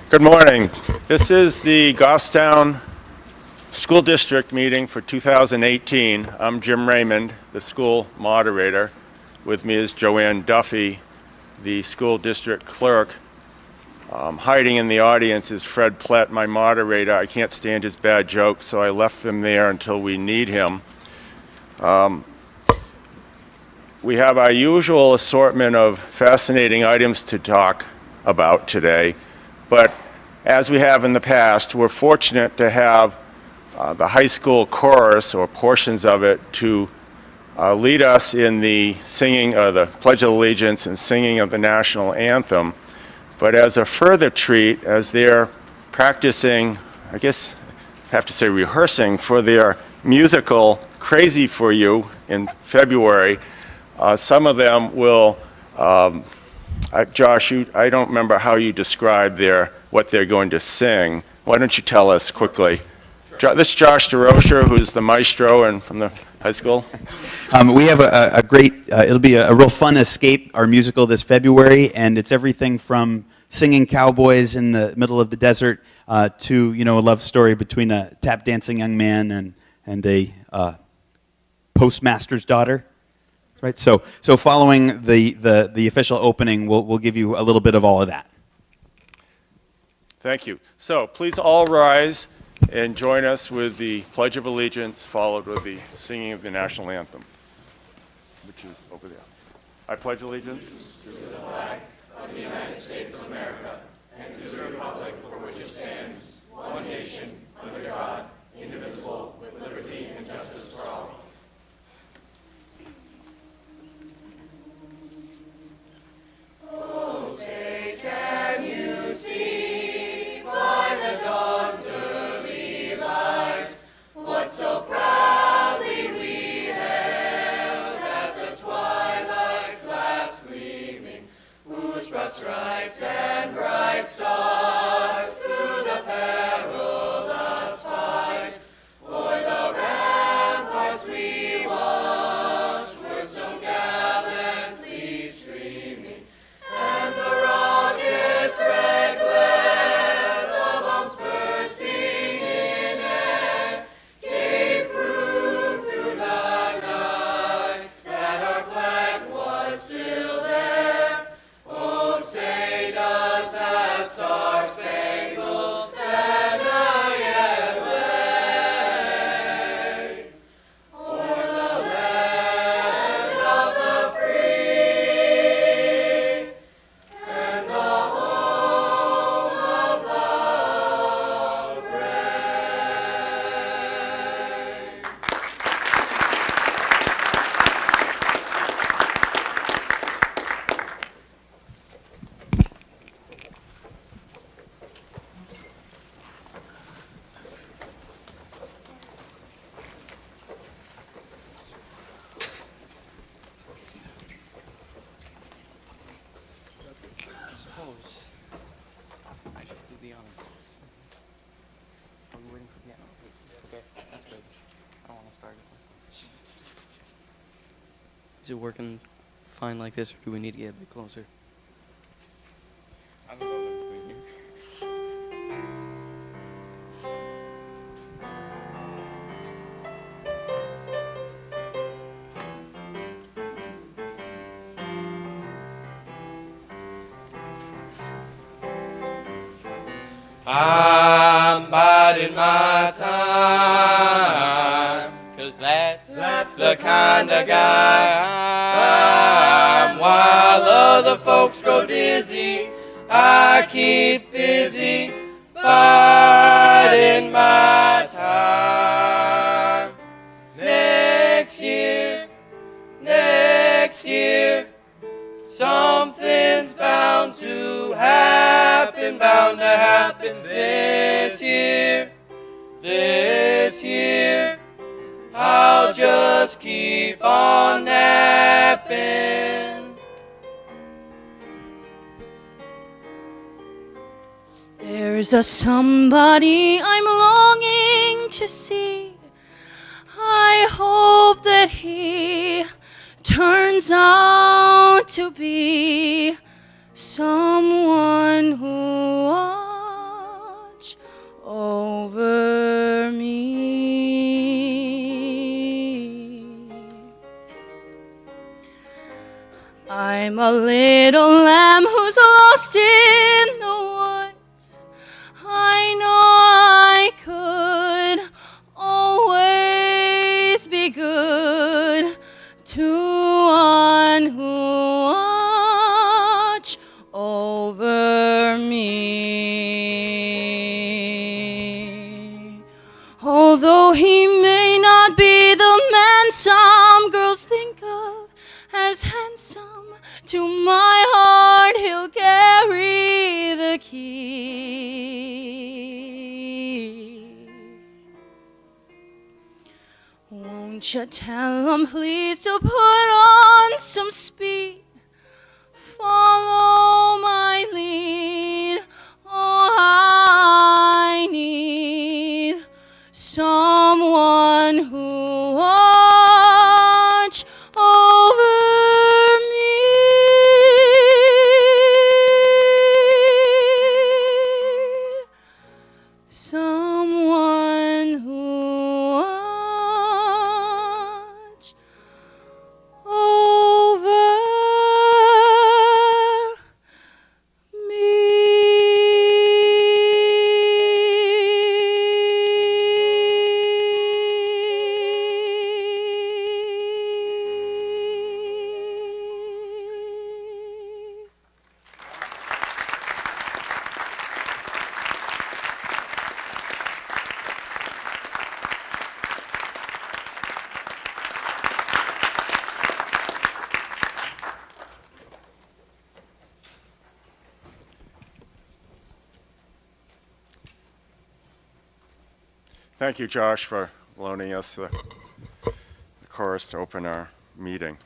Good morning. This is the Goffstown School District meeting for 2018. I'm Jim Raymond, the school moderator. With me is Joanne Duffy, the school district clerk. Hiding in the audience is Fred Plett, my moderator. I can't stand his bad jokes, so I left them there until we need him. We have our usual assortment of fascinating items to talk about today. But as we have in the past, we're fortunate to have the high school chorus, or portions of it, to lead us in the singing of the Pledge of Allegiance and singing of the national anthem. But as a further treat, as they're practicing, I guess I have to say rehearsing, for their musical Crazy for You in February, some of them will Josh, I don't remember how you described what they're going to sing. Why don't you tell us quickly? This is Josh DeRocher, who's the maestro and from the high school. We have a great, it'll be a real fun escape, our musical this February, and it's everything from singing cowboys in the middle of the desert to, a love story between a tap dancing young man and a postmaster's daughter. Right, so following the official opening, we'll give you a little bit of all of that. Thank you. So please all rise and join us with the Pledge of Allegiance, followed with the singing of the national anthem, which is over there. I pledge allegiance to the flag of the United States of America and to the republic for which it stands, one nation, under God, indivisible, with liberty and justice for all. Oh, say, can you see by the dawn's early light what so proudly we hailed at the twilight's last gleaming, whose broad stripes and bright stars through the perilous fight o'er the ramparts we watched were so gallantly streaming. And the rocket's red glare, the bombs bursting in air, gave proof through the night that our flag was still there. Oh, say does that star-spangled banner yet wave o'er the land of the free and the home of the brave. Suppose I should do the honor. Are we waiting for piano? Okay, that's good. I don't want to start it myself. Is it working fine like this, or do we need to get a bit closer? I don't know between here. I'm biding my time, 'cause that's the kind of guy I am. While other folks grow dizzy, I keep busy biding my time. Next year, something's bound to happen this year, I'll just keep on napping. There's a somebody I'm longing to see. I hope that he turns out to be someone who I'm a little lamb who's lost in the woods. I know I could always be good to one who watch over me. Although he may not be the man some girls think of as handsome, to my heart he'll carry the key. Won't you tell him please to put on some speed? Follow my lead. Oh, I need someone who watch over me. Someone who watch over Thank you, Josh, for loaning us the chorus to open our meeting.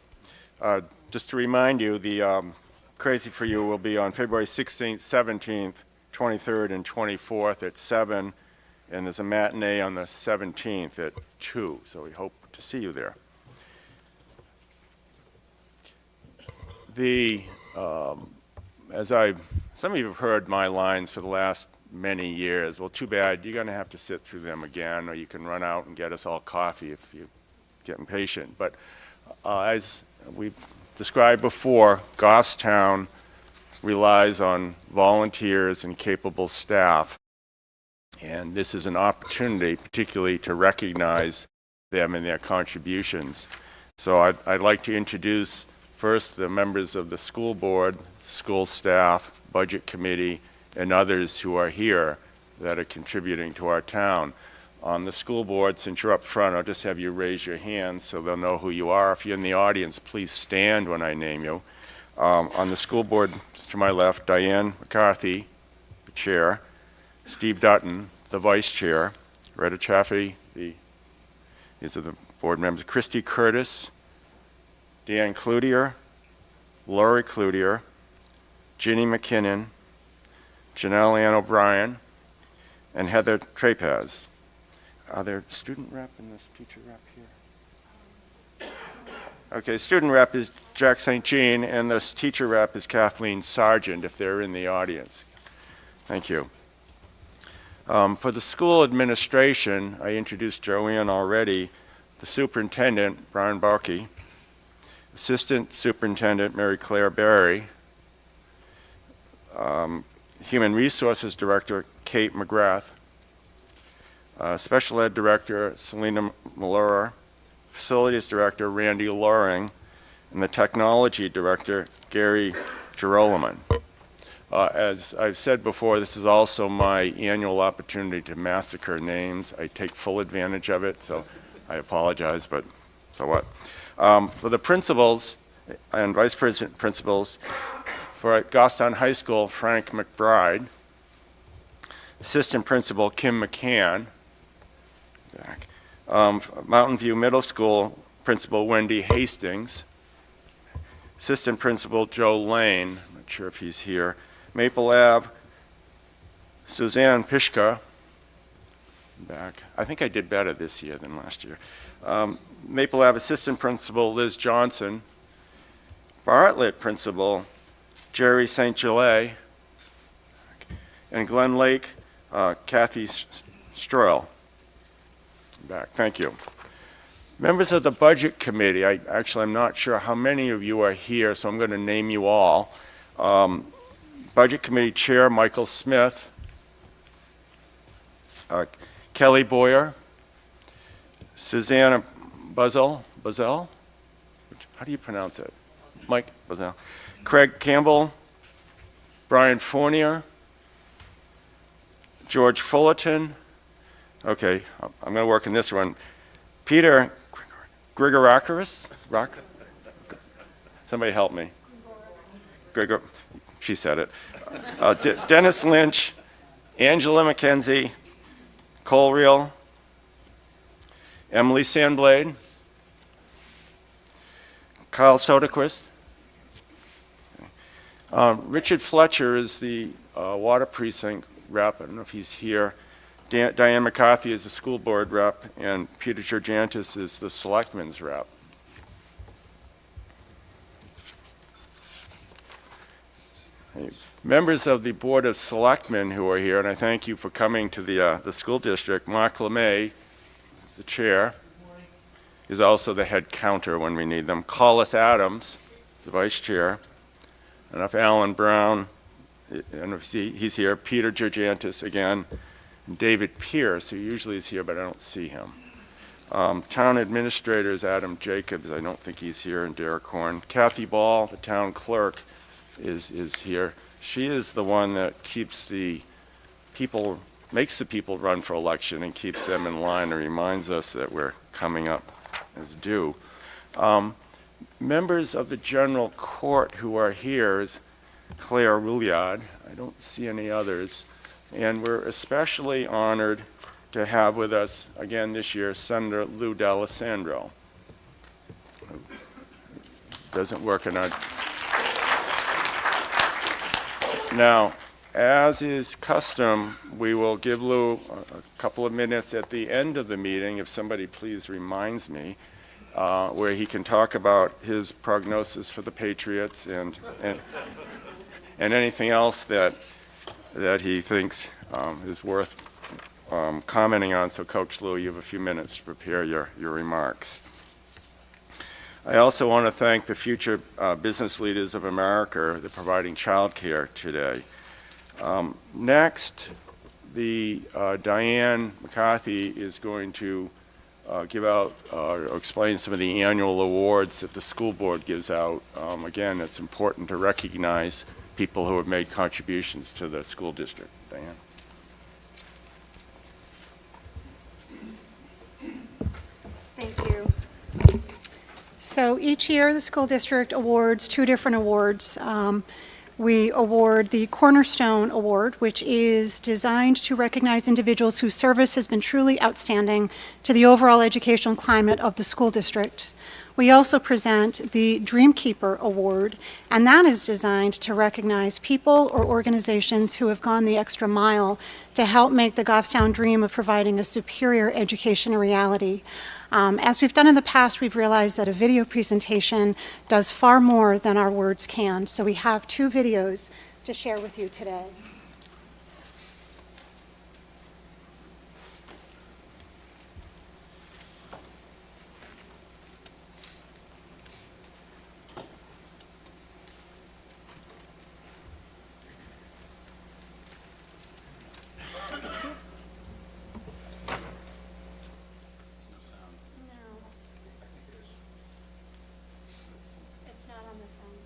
Just to remind you, the Crazy for You will be on February 16th, 17th, 23rd, and 24th at 7, and there's a matinee on the 17th at 2, so we hope to see you there. Some of you have heard my lines for the last many years. Well, too bad, you're gonna have to sit through them again, or you can run out and get us all coffee if you get impatient. But as we've described before, Goffstown relies on volunteers and capable staff. And this is an opportunity particularly to recognize them and their contributions. So I'd like to introduce first the members of the school board, school staff, budget committee, and others who are here that are contributing to our town. On the school board, since you're up front, I'll just have you raise your hand so they'll know who you are. If you're in the audience, please stand when I name you. On the school board, to my left, Diane McCarthy, the chair, Steve Dutton, the vice chair, Retta Chaffee, these are the board members, Christy Curtis, Dan Cloutier, Lori Cloutier, Ginny McKinnon, Janelle Ann O'Brien, and Heather Trapaz. Are there student rep and this teacher rep here? Okay, student rep is Jack St. Jean, and this teacher rep is Kathleen Sargent, if they're in the audience. Thank you. For the school administration, I introduced Joanne already, the superintendent, Brian Balke, assistant superintendent, Mary Claire Berry, Human Resources Director, Kate McGrath, Special Ed Director, Selena Malora, Facilities Director, Randy Loring, and the Technology Director, Gary Girolaman. As I've said before, this is also my annual opportunity to massacre names. I take full advantage of it, so I apologize, but so what? For the principals and vice president principals, for Goffstown High School, Frank McBride, assistant principal, Kim McCann, back. Mountain View Middle School principal, Wendy Hastings, assistant principal, Joe Lane, I'm not sure if he's here, Maple Ave, Suzanne Pishka, back. I think I did better this year than last year. Maple Ave assistant principal, Liz Johnson, Bartlett principal, Jerry St. Gelais, and Glen Lake, Kathy Stroil. Back, thank you. Members of the Budget Committee, I'm not sure how many of you are here, so I'm going to name you all. Budget Committee Chair Michael Smith, Kelly Boyer, Susanna Buzzell, how do you pronounce it? Mike Buzzell, Craig Campbell, Brian Fournier, George Fullerton, okay, I'm going to work in this one, Peter Grigorakis, somebody help me. She said it. Dennis Lynch, Angela McKenzie, Cole Reel, Emily Sandblade, Kyle Soderquist. Richard Fletcher is the water precinct rep. I don't know if he's here. Diane McCarthy is the school board rep, and Peter Georgantis is the selectman's rep. Members of the Board of Selectmen who are here, and I thank you for coming to the school district. Mark LeMay is the chair. He's also the head counter when we need them. Collis Adams is the vice chair. And if Alan Brown, and if he's here, Peter Georgantis again, and David Pierce, who usually is here, but I don't see him. Town administrator is Adam Jacobs. I don't think he's here, and Derek Horn. Kathy Ball, the town clerk, is here. She is the one that keeps the people, makes the people run for election and keeps them in line and reminds us that we're coming up as due. Members of the general court who are here is Claire Rouillard. I don't see any others. And we're especially honored to have with us again this year Senator Lou D'Alessandro. Doesn't work in our... Now, as is custom, we will give Lou a couple of minutes at the end of the meeting, if somebody please reminds me, where he can talk about his prognosis for the Patriots and anything else that he thinks is worth commenting on. So, Coach Lou, you have a few minutes to prepare your remarks. I also want to thank the future business leaders of America that are providing childcare today. Next, Diane McCarthy is going to give out or explain some of the annual awards that the school board gives out. Again, it's important to recognize people who have made contributions to the school district. Diane. Thank you. So each year the school district awards two different awards. We award the Cornerstone Award, which is designed to recognize individuals whose service has been truly outstanding to the overall educational climate of the school district. We also present the Dreamkeeper Award, and that is designed to recognize people or organizations who have gone the extra mile to help make the Goffstown dream of providing a superior education a reality. As we've done in the past, we've realized that a video presentation does far more than our words can. So we have two videos to share with you today. It's not on the sound.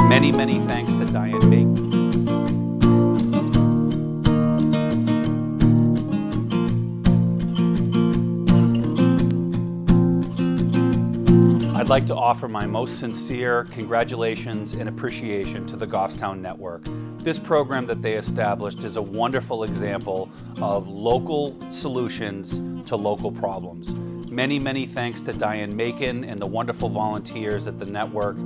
Many, many thanks to Diane Bacon. I'd like to offer my most sincere congratulations and appreciation to the Goffstown Network. This program that they established is a wonderful example of local solutions to local problems. Many, many thanks to Diane Macon and the wonderful volunteers at the network.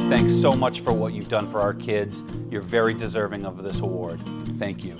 Thanks so much for what you've done for our kids. You're very deserving of this award. Thank you.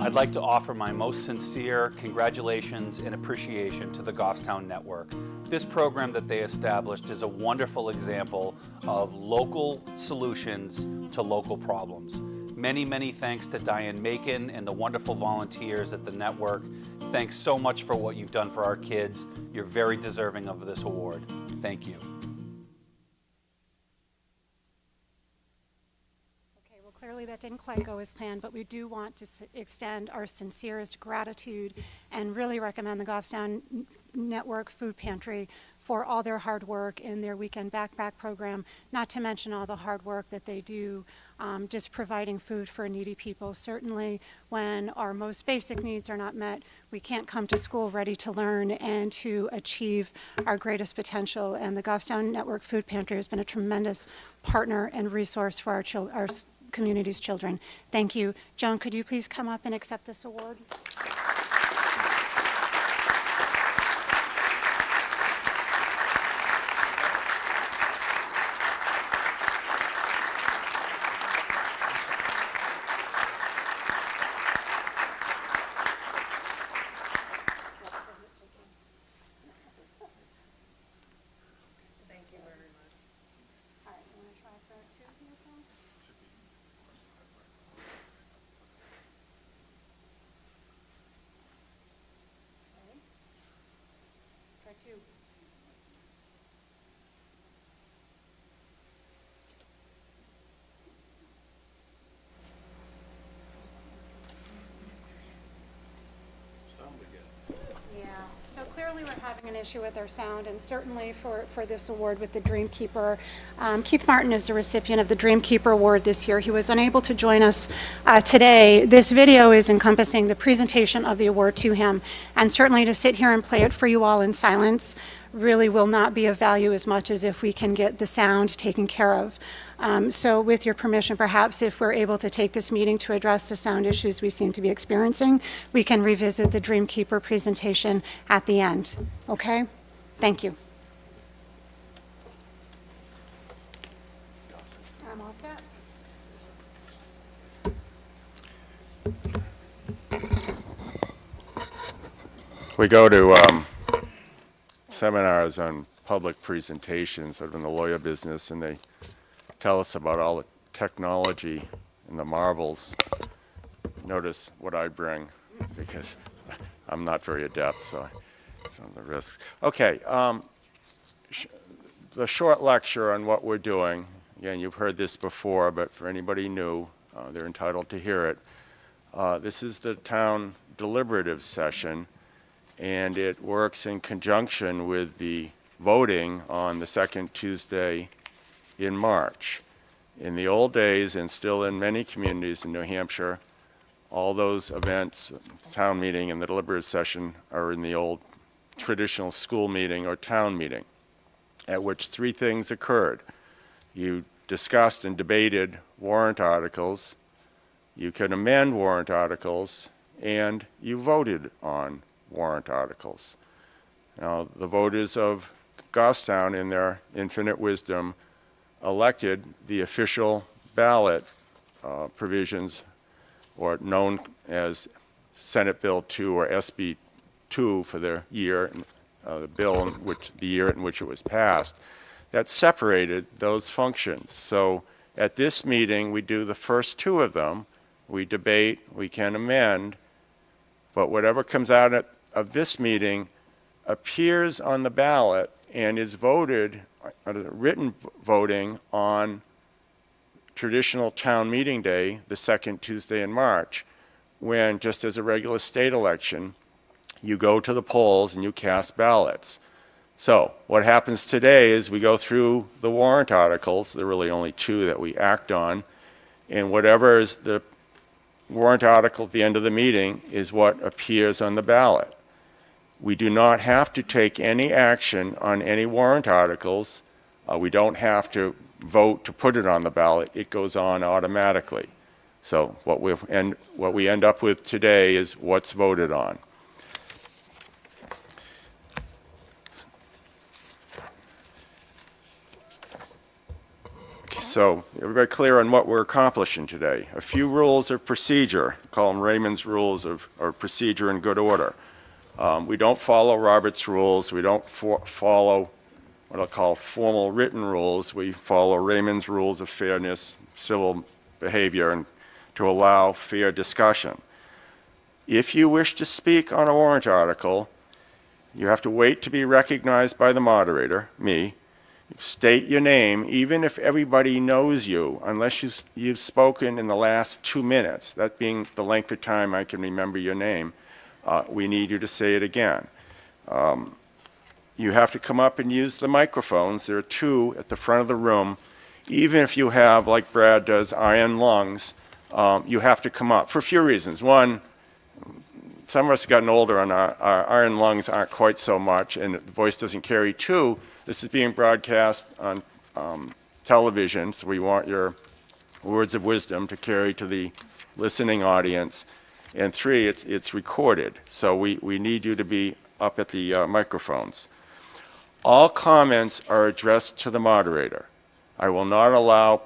I'd like to offer my most sincere congratulations and appreciation to the Goffstown Network. This program that they established is a wonderful example of local solutions to local problems. Many, many thanks to Diane Macon and the wonderful volunteers at the network. Thanks so much for what you've done for our kids. You're very deserving of this award. Thank you. Clearly, that didn't quite go as planned, but we do want to extend our sincerest gratitude and really recommend the Goffstown Network Food Pantry for all their hard work in their weekend backpack program, not to mention all the hard work that they do just providing food for needy people. Certainly, when our most basic needs are not met, we can't come to school ready to learn and to achieve our greatest potential. And the Goffstown Network Food Pantry has been a tremendous partner and resource for our community's children. Thank you. Joan, could you please come up and accept this award? Thank you very much. All right, you want to try for two here, Joan? Try two. Yeah, so clearly we're having an issue with our sound, and certainly for this award with the Dreamkeeper. Keith Martin is the recipient of the Dreamkeeper Award this year. He was unable to join us today. This video is encompassing the presentation of the award to him, and certainly to sit here and play it for you all in silence really will not be of value as much as if we can get the sound taken care of. So with your permission, perhaps if we're able to take this meeting to address the sound issues we seem to be experiencing, we can revisit the Dreamkeeper presentation at the end. Okay? Thank you. I'm all set. We go to seminars on public presentations, sort of in the lawyer business, and they tell us about all the technology and the marvels. Notice what I bring, because I'm not very adept, so it's one of the risks. Okay, the short lecture on what we're doing, again, you've heard this before, but for anybody new, they're entitled to hear it. This is the town deliberative session, and it works in conjunction with the voting on the second Tuesday in March. In the old days, and still in many communities in New Hampshire, all those events, town meeting and the deliberative session, are in the old traditional school meeting or town meeting, at which three things occurred. You discussed and debated warrant articles, you can amend warrant articles, and you voted on warrant articles. Now, the voters of Goffstown, in their infinite wisdom, elected the official ballot provisions, or known as Senate Bill 2 or SB 2 for the year, the bill in which the year in which it was passed, that separated those functions. So at this meeting, we do the first two of them. We debate, we can amend, but whatever comes out of this meeting appears on the ballot and is voted, written voting on traditional town meeting day, the second Tuesday in March, when, just as a regular state election, you go to the polls and you cast ballots. So what happens today is we go through the warrant articles. There are really only two that we act on, and whatever is the warrant article at the end of the meeting is what appears on the ballot. We do not have to take any action on any warrant articles. We don't have to vote to put it on the ballot. It goes on automatically. So what we end up with today is what's voted on. So everybody clear on what we're accomplishing today? A few rules of procedure, call them Raymond's rules of procedure and good order. We don't follow Robert's rules. We don't follow what I'll call formal written rules. We follow Raymond's rules of fairness, civil behavior, and to allow fair discussion. If you wish to speak on a warrant article, you have to wait to be recognized by the moderator, me. State your name, even if everybody knows you, unless you've spoken in the last 2 minutes, that being the length of time I can remember your name. We need you to say it again. You have to come up and use the microphones. There are two at the front of the room. Even if you have, like Brad does, iron lungs, you have to come up for a few reasons. One, some of us have gotten older and our iron lungs aren't quite so much, and the voice doesn't carry. Two, this is being broadcast on television, so we want your words of wisdom to carry to the listening audience. And three, it's recorded, so we need you to be up at the microphones. All comments are addressed to the moderator. I will not allow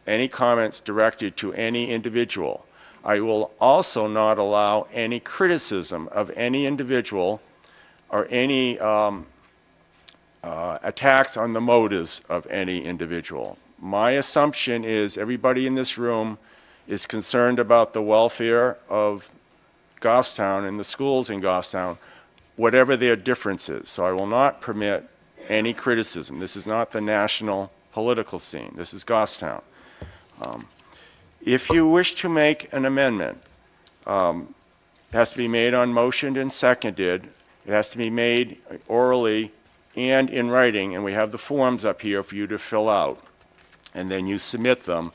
any comments directed to any individual. I will also not allow any criticism of any individual or any attacks on the motives of any individual. My assumption is everybody in this room is concerned about the welfare of Goffstown and the schools in Goffstown, whatever their differences. So I will not permit any criticism. This is not the national political scene. This is Goffstown. If you wish to make an amendment, it has to be made on motion and seconded. It has to be made orally and in writing, and we have the forms up here for you to fill out. And then you submit them,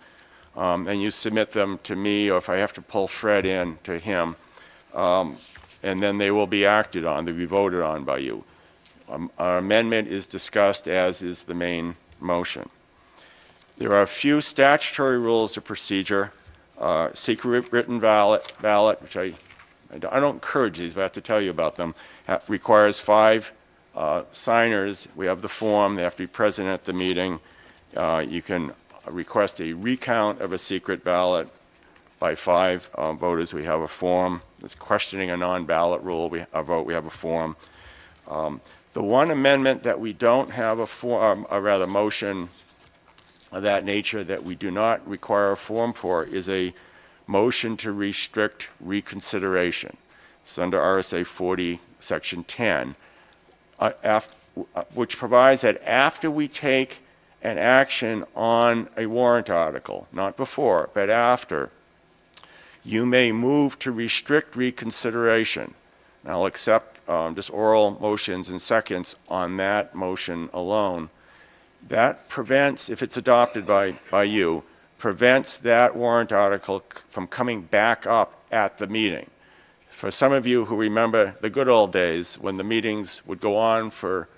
and you submit them to me, or if I have to pull Fred in, to him, and then they will be acted on, they'll be voted on by you. Our amendment is discussed as is the main motion. There are a few statutory rules of procedure. Secret written ballot, which I don't encourage these, but I have to tell you about them, requires 5 signers. We have the form. They have to be present at the meeting. You can request a recount of a secret ballot by 5 voters. We have a form. There's questioning a non-ballot rule. We have a form. The one amendment that we don't have a form, or rather motion of that nature that we do not require a form for, is a motion to restrict reconsideration. It's under RSA 40, Section 10, which provides that after we take an action on a warrant article, not before, but after, you may move to restrict reconsideration. And I'll accept just oral motions and seconds on that motion alone. That prevents, if it's adopted by you, prevents that warrant article from coming back up at the meeting. For some of you who remember the good old days when the meetings would go on for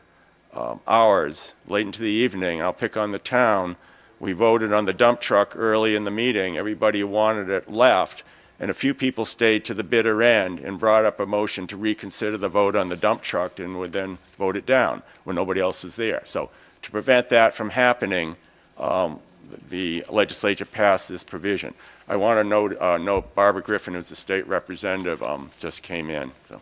hours, late into the evening, I'll pick on the town We voted on the dump truck early in the meeting. Everybody who wanted it left, and a few people stayed to the bitter end and brought up a motion to reconsider the vote on the dump truck and would then vote it down when nobody else was there. So to prevent that from happening, the legislature passed this provision. I want to note Barbara Griffin, who's the state representative, just came in. So.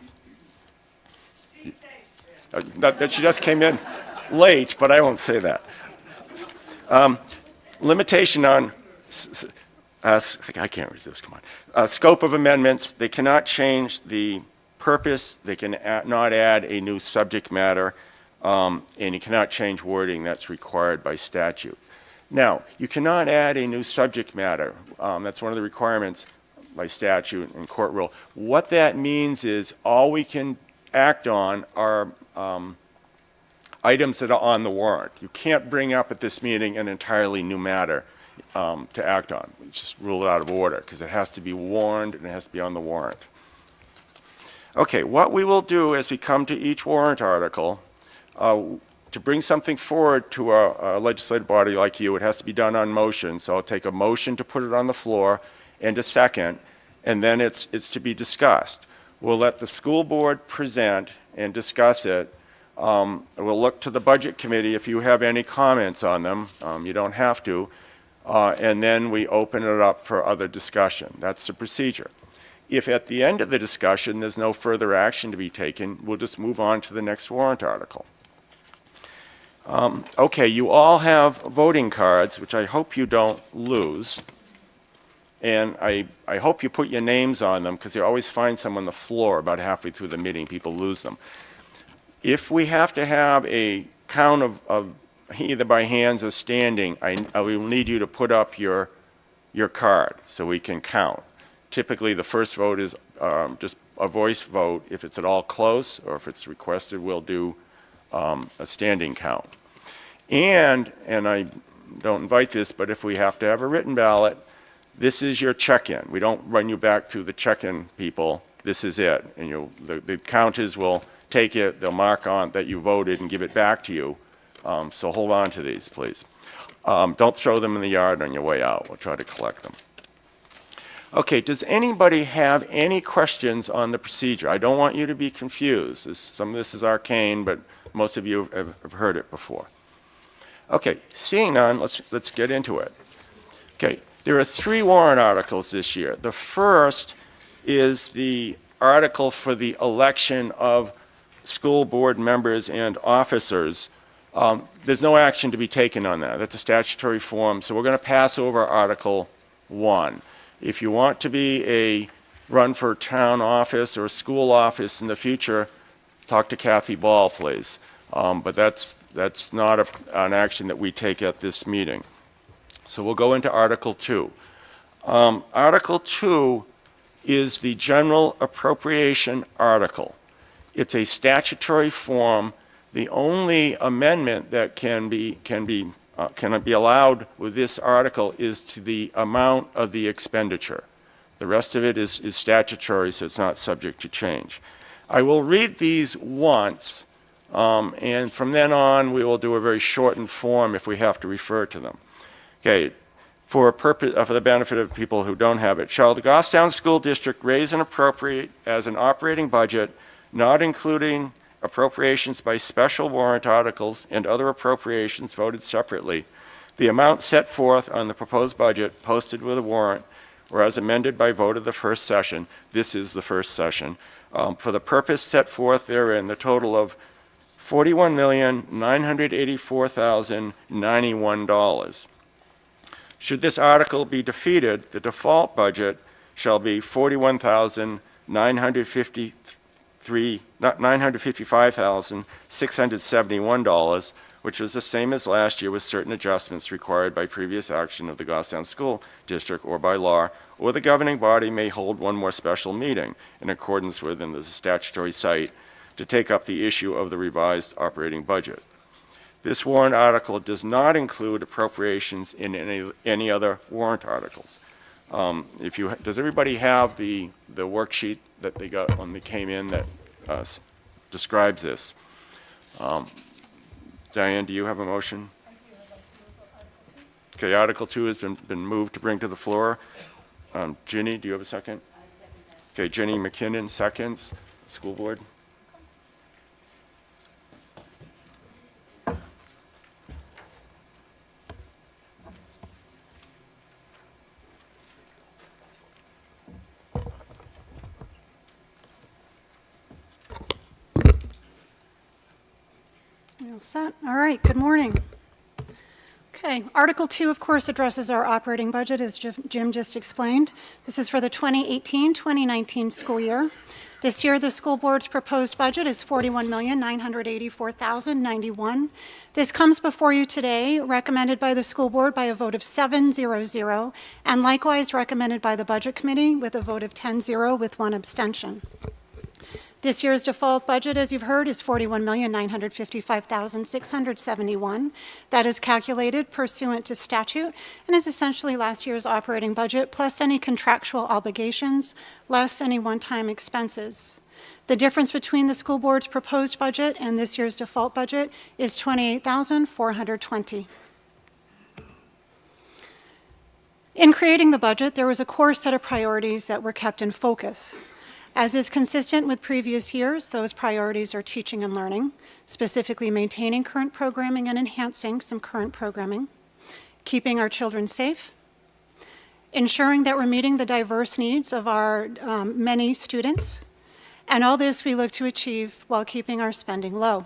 Not that she just came in late, but I won't say that. Limitation on, I can't resist, come on. Scope of amendments, they cannot change the purpose, they can not add a new subject matter, and you cannot change wording that's required by statute. Now, you cannot add a new subject matter. That's one of the requirements by statute and court rule. What that means is all we can act on are items that are on the warrant. You can't bring up at this meeting an entirely new matter to act on. It's just ruled out of order because it has to be warned and it has to be on the warrant. Okay, what we will do as we come to each warrant article, to bring something forward to a legislative body like you, it has to be done on motion. So I'll take a motion to put it on the floor and a second, and then it's to be discussed. We'll let the school board present and discuss it. We'll look to the budget committee if you have any comments on them. You don't have to. And then we open it up for other discussion. That's the procedure. If at the end of the discussion there's no further action to be taken, we'll just move on to the next warrant article. Okay, you all have voting cards, which I hope you don't lose. And I hope you put your names on them, because you always find some on the floor about halfway through the meeting. People lose them. If we have to have a count of either by hands or standing, I will need you to put up your card so we can count. Typically, the first vote is just a voice vote. If it's at all close or if it's requested, we'll do a standing count. And I don't invite this, but if we have to have a written ballot, this is your check-in. We don't run you back through the check-in people. This is it. And the counters will take it, they'll mark on that you voted and give it back to you. So hold on to these, please. Don't throw them in the yard on your way out. We'll try to collect them. Okay, does anybody have any questions on the procedure? I don't want you to be confused. Some of this is arcane, but most of you have heard it before. Okay, seeing none, let's get into it. Okay, there are 3 warrant articles this year. The first is the article for the election of school board members and officers. There's no action to be taken on that. That's a statutory form, so we're going to pass over Article 1. If you want to run for town office or school office in the future, talk to Kathy Ball, please. But that's not an action that we take at this meeting. So we'll go into Article 2. Article 2 is the general appropriation article. It's a statutory form. The only amendment that can be allowed with this article is to the amount of the expenditure. The rest of it is statutory, so it's not subject to change. I will read these once, and from then on we will do a very shortened form if we have to refer to them. Okay, for the benefit of people who don't have it. Shall the Goffstown School District raise and appropriate as an operating budget, not including appropriations by special warrant articles and other appropriations voted separately, the amount set forth on the proposed budget posted with a warrant or as amended by vote of the first session, this is the first session, for the purpose set forth therein, the total of $41,984,091. Should this article be defeated, the default budget shall be $955,671, which was the same as last year with certain adjustments required by previous action of the Goffstown School District or by law, or the governing body may hold one more special meeting in accordance with the statutory site to take up the issue of the revised operating budget. This warrant article does not include appropriations in any other warrant articles. Does everybody have the worksheet that they got when they came in that describes this? Diane, do you have a motion? Okay, Article 2 has been moved to bring to the floor. Ginny, do you have a second? Okay, Jenny McKinnon seconds. School Board? You all set? All right, good morning. Okay, Article 2, of course, addresses our operating budget, as Jim just explained. This is for the 2018-2019 school year. This year, the school board's proposed budget is $41,984,091. This comes before you today, recommended by the school board by a vote of 7-0-0, and likewise recommended by the budget committee with a vote of 10-0 with one abstention. This year's default budget, as you've heard, is $41,955,671. That is calculated pursuant to statute and is essentially last year's operating budget plus any contractual obligations, less any one-time expenses. The difference between the school board's proposed budget and this year's default budget is $28,420. In creating the budget, there was a core set of priorities that were kept in focus. As is consistent with previous years, those priorities are teaching and learning, specifically maintaining current programming and enhancing some current programming, keeping our children safe, ensuring that we're meeting the diverse needs of our many students, and all this we look to achieve while keeping our spending low.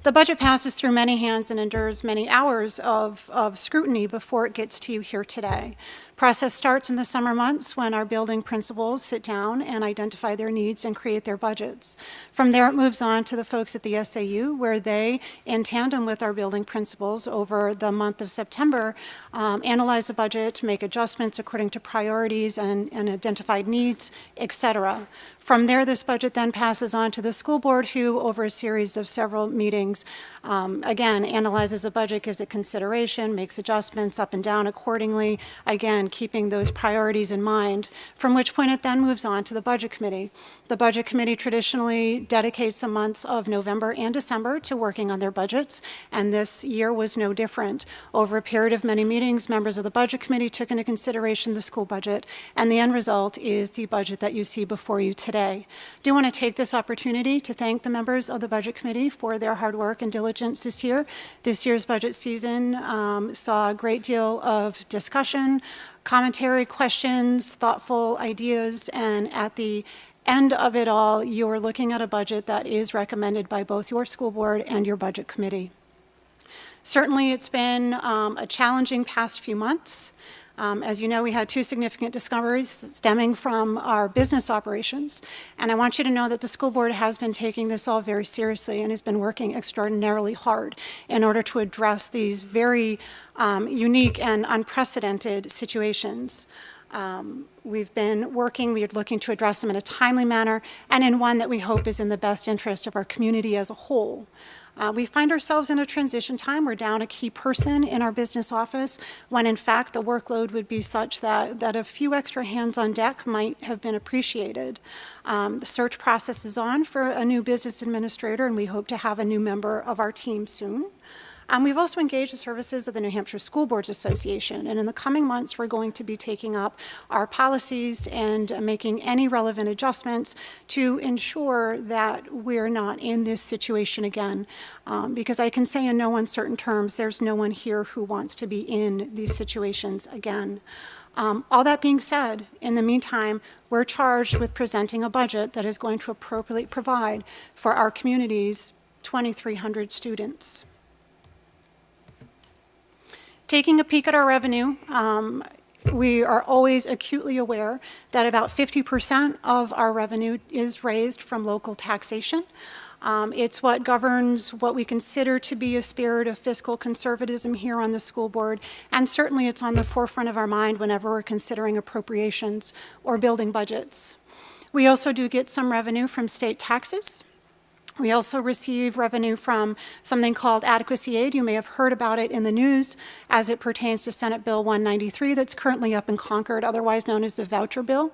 The budget passes through many hands and endures many hours of scrutiny before it gets to you here today. Process starts in the summer months when our building principals sit down and identify their needs and create their budgets. From there, it moves on to the folks at the SAU, where they, in tandem with our building principals over the month of September, analyze the budget, make adjustments according to priorities and identified needs, etc. From there, this budget then passes on to the school board, who, over a series of several meetings, again, analyzes the budget, gives it consideration, makes adjustments up and down accordingly, again, keeping those priorities in mind, from which point it then moves on to the budget committee. The budget committee traditionally dedicates the months of November and December to working on their budgets, and this year was no different. Over a period of many meetings, members of the budget committee took into consideration the school budget, and the end result is the budget that you see before you today. I do want to take this opportunity to thank the members of the budget committee for their hard work and diligence this year. This year's budget season saw a great deal of discussion, commentary, questions, thoughtful ideas, and at the end of it all, you're looking at a budget that is recommended by both your school board and your budget committee. Certainly, it's been a challenging past few months. As you know, we had 2 significant discoveries stemming from our business operations, and I want you to know that the school board has been taking this all very seriously and has been working extraordinarily hard in order to address these very unique and unprecedented situations. We've been working, we're looking to address them in a timely manner and in one that we hope is in the best interest of our community as a whole. We find ourselves in a transition time. We're down a key person in our business office when, in fact, the workload would be such that a few extra hands on deck might have been appreciated. The search process is on for a new business administrator, and we hope to have a new member of our team soon. We've also engaged the services of the New Hampshire School Boards Association, and in the coming months, we're going to be taking up our policies and making any relevant adjustments to ensure that we're not in this situation again. Because I can say in no uncertain terms, there's no one here who wants to be in these situations again. All that being said, in the meantime, we're charged with presenting a budget that is going to appropriately provide for our community's 2,300 students. Taking a peek at our revenue, we are always acutely aware that about 50% of our revenue is raised from local taxation. It's what governs what we consider to be a spirit of fiscal conservatism here on the school board, and certainly it's on the forefront of our mind whenever we're considering appropriations or building budgets. We also do get some revenue from state taxes. We also receive revenue from something called adequacy aid. You may have heard about it in the news as it pertains to Senate Bill 193 that's currently up in Concord, otherwise known as the voucher bill.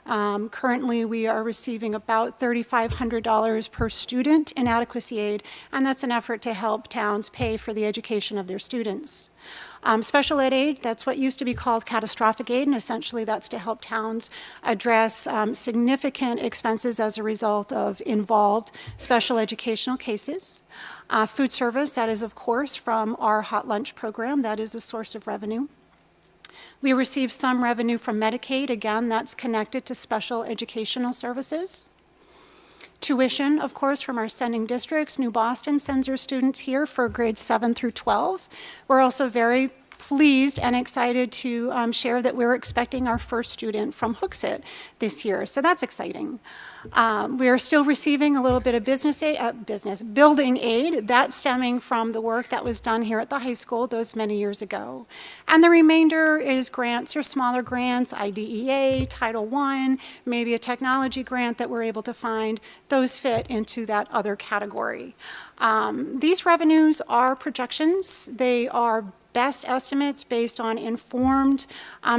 Currently, we are receiving about $3,500 per student in adequacy aid, and that's an effort to help towns pay for the education of their students. Special ed aid, that's what used to be called catastrophic aid, and essentially that's to help towns address significant expenses as a result of involved special educational cases. Food service, that is of course from our hot lunch program, that is a source of revenue. We receive some revenue from Medicaid, again that's connected to special educational services. Tuition, of course, from our sending districts. New Boston sends their students here for grades 7 through 12. We're also very pleased and excited to share that we're expecting our first student from Hooksett this year, so that's exciting. We are still receiving a little bit of building aid, that's stemming from the work that was done here at the high school those many years ago. And the remainder is grants or smaller grants, IDEA, Title I, maybe a technology grant that we're able to find. Those fit into that other category. These revenues are projections. They are best estimates based on informed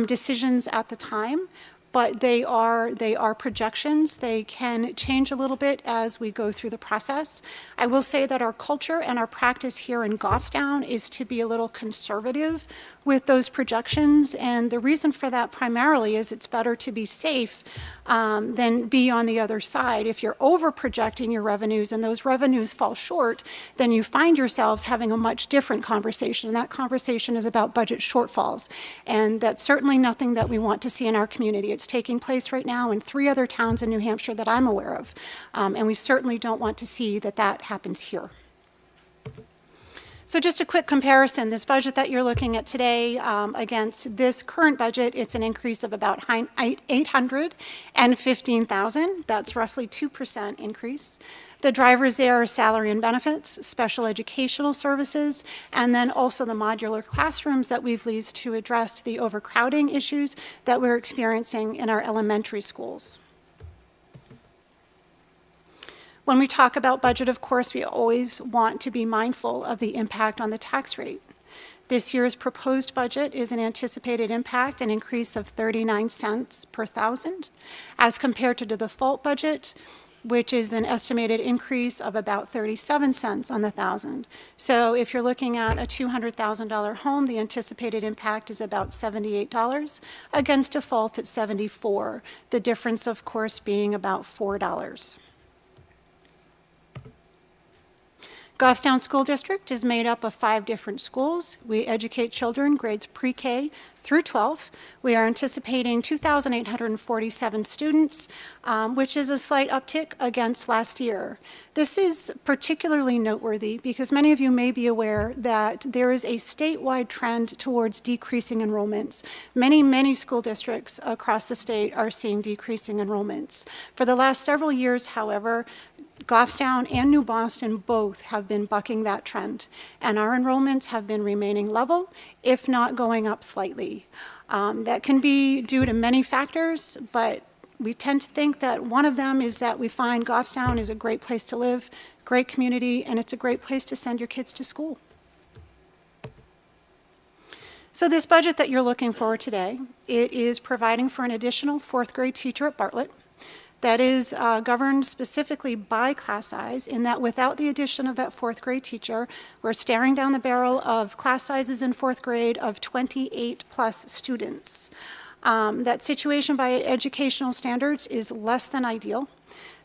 decisions at the time, but they are projections. They can change a little bit as we go through the process. I will say that our culture and our practice here in Goffstown is to be a little conservative with those projections, and the reason for that primarily is it's better to be safe than be on the other side. If you're over projecting your revenues and those revenues fall short, then you find yourselves having a much different conversation, and that conversation is about budget shortfalls, and that's certainly nothing that we want to see in our community. It's taking place right now in 3 other towns in New Hampshire that I'm aware of, and we certainly don't want to see that that happens here. So just a quick comparison, this budget that you're looking at today against this current budget, it's an increase of about $815,000. That's roughly 2% increase. The drivers there are salary and benefits, special educational services, and then also the modular classrooms that we've leased to address the overcrowding issues that we're experiencing in our elementary schools. When we talk about budget, of course, we always want to be mindful of the impact on the tax rate. This year's proposed budget is an anticipated impact, an increase of 39 cents per thousand, as compared to the default budget, which is an estimated increase of about 37 cents on the thousand. So if you're looking at a $200,000 home, the anticipated impact is about $78, against default at $74. The difference, of course, being about $4. Goffstown School District is made up of 5 different schools. We educate children grades pre-K through 12. We are anticipating 2,847 students, which is a slight uptick against last year. This is particularly noteworthy because many of you may be aware that there is a statewide trend towards decreasing enrollments. Many school districts across the state are seeing decreasing enrollments. For the last several years, however, Goffstown and New Boston both have been bucking that trend, and our enrollments have been remaining level, if not going up slightly. That can be due to many factors, but we tend to think that one of them is that we find Goffstown is a great place to live, great community, and it's a great place to send your kids to school. So this budget that you're looking for today, it is providing for an additional 4th grade teacher at Bartlett. That is governed specifically by class size, in that without the addition of that 4th grade teacher, we're staring down the barrel of class sizes in 4th grade of 28 plus students. That situation by educational standards is less than ideal.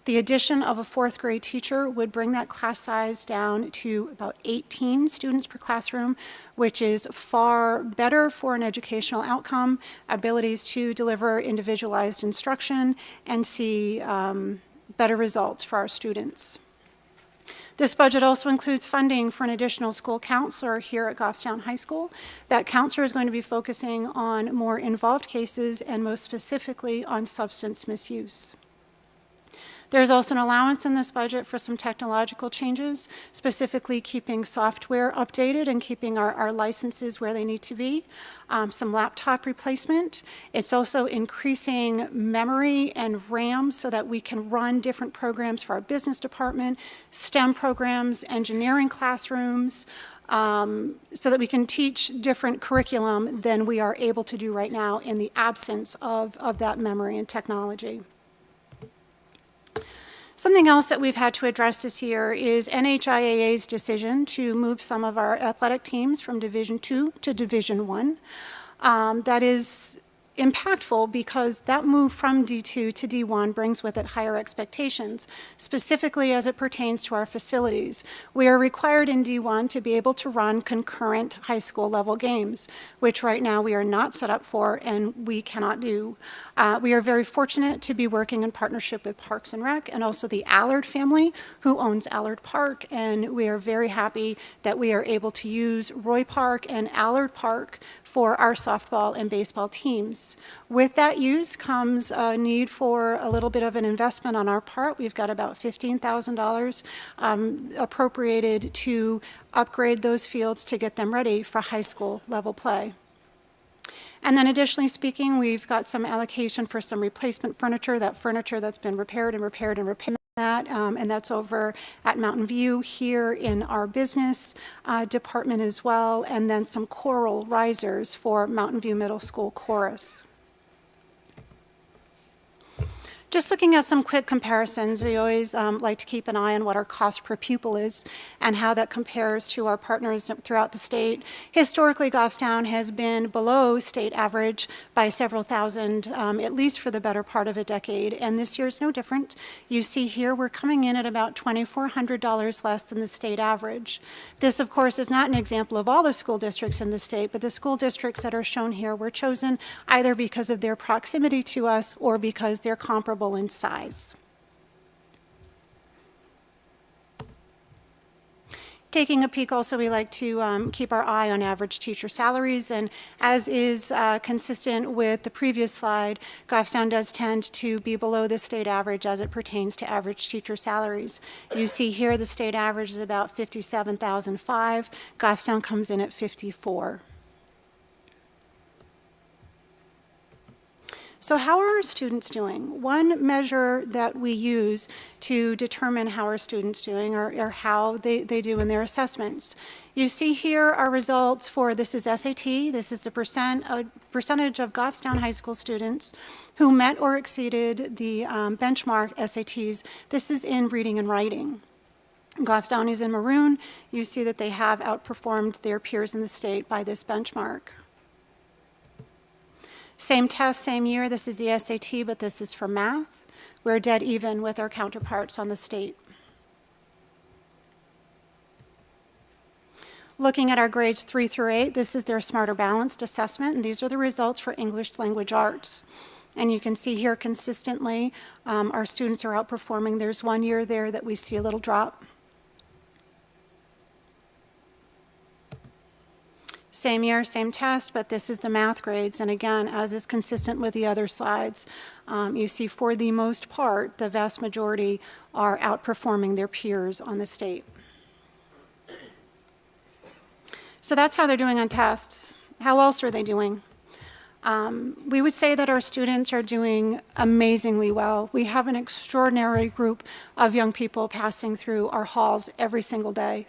The addition of a 4th grade teacher would bring that class size down to about 18 students per classroom, which is far better for an educational outcome, abilities to deliver individualized instruction, and see better results for our students. This budget also includes funding for an additional school counselor here at Goffstown High School. That counselor is going to be focusing on more involved cases and most specifically on substance misuse. There's also an allowance in this budget for some technological changes, specifically keeping software updated and keeping our licenses where they need to be, some laptop replacement. It's also increasing memory and RAM so that we can run different programs for our business department, STEM programs, engineering classrooms, so that we can teach different curriculum than we are able to do right now in the absence of that memory and technology. Something else that we've had to address this year is NHIAA's decision to move some of our athletic teams from Division II to Division I. That is impactful because that move from D2 to D1 brings with it higher expectations, specifically as it pertains to our facilities. We are required in D1 to be able to run concurrent high school level games, which right now we are not set up for and we cannot do. We are very fortunate to be working in partnership with Parks and Rec and also the Allard family, who owns Allard Park, and we are very happy that we are able to use Roy Park and Allard Park for our softball and baseball teams. With that use comes a need for a little bit of an investment on our part. We've got about $15,000 appropriated to upgrade those fields to get them ready for high school level play. And then additionally speaking, we've got some allocation for some replacement furniture, that furniture that's been repaired and repaired and repaired. And that's over at Mountain View here in our business department as well, and then some choral risers for Mountain View Middle School chorus. Just looking at some quick comparisons, we always like to keep an eye on what our cost per pupil is and how that compares to our partners throughout the state. Historically, Goffstown has been below state average by several thousand, at least for the better part of a decade, and this year is no different. You see here we're coming in at about $2,400 less than the state average. This, of course, is not an example of all the school districts in the state, but the school districts that are shown here were chosen either because of their proximity to us or because they're comparable in size. Taking a peek also, we like to keep our eye on average teacher salaries, and as is consistent with the previous slide, Goffstown does tend to be below the state average as it pertains to average teacher salaries. You see here the state average is about $57,500. Goffstown comes in at $54,000. So how are our students doing? One measure that we use to determine how our students doing are how they do in their assessments. You see here our results for, this is SAT, this is the percentage of Goffstown High School students who met or exceeded the benchmark SATs. This is in reading and writing. Goffstown is in maroon. You see that they have outperformed their peers in the state by this benchmark. Same test, same year. This is the SAT, but this is for math. We're dead even with our counterparts on the state. Looking at our grades 3 through 8, this is their Smarter Balanced assessment, and these are the results for English Language Arts. And you can see here consistently our students are outperforming. There's one year there that we see a little drop. Same year, same test, but this is the math grades. And again, as is consistent with the other slides, you see for the most part, the vast majority are outperforming their peers on the state. So that's how they're doing on tests. How else are they doing? We would say that our students are doing amazingly well. We have an extraordinary group of young people passing through our halls every single day.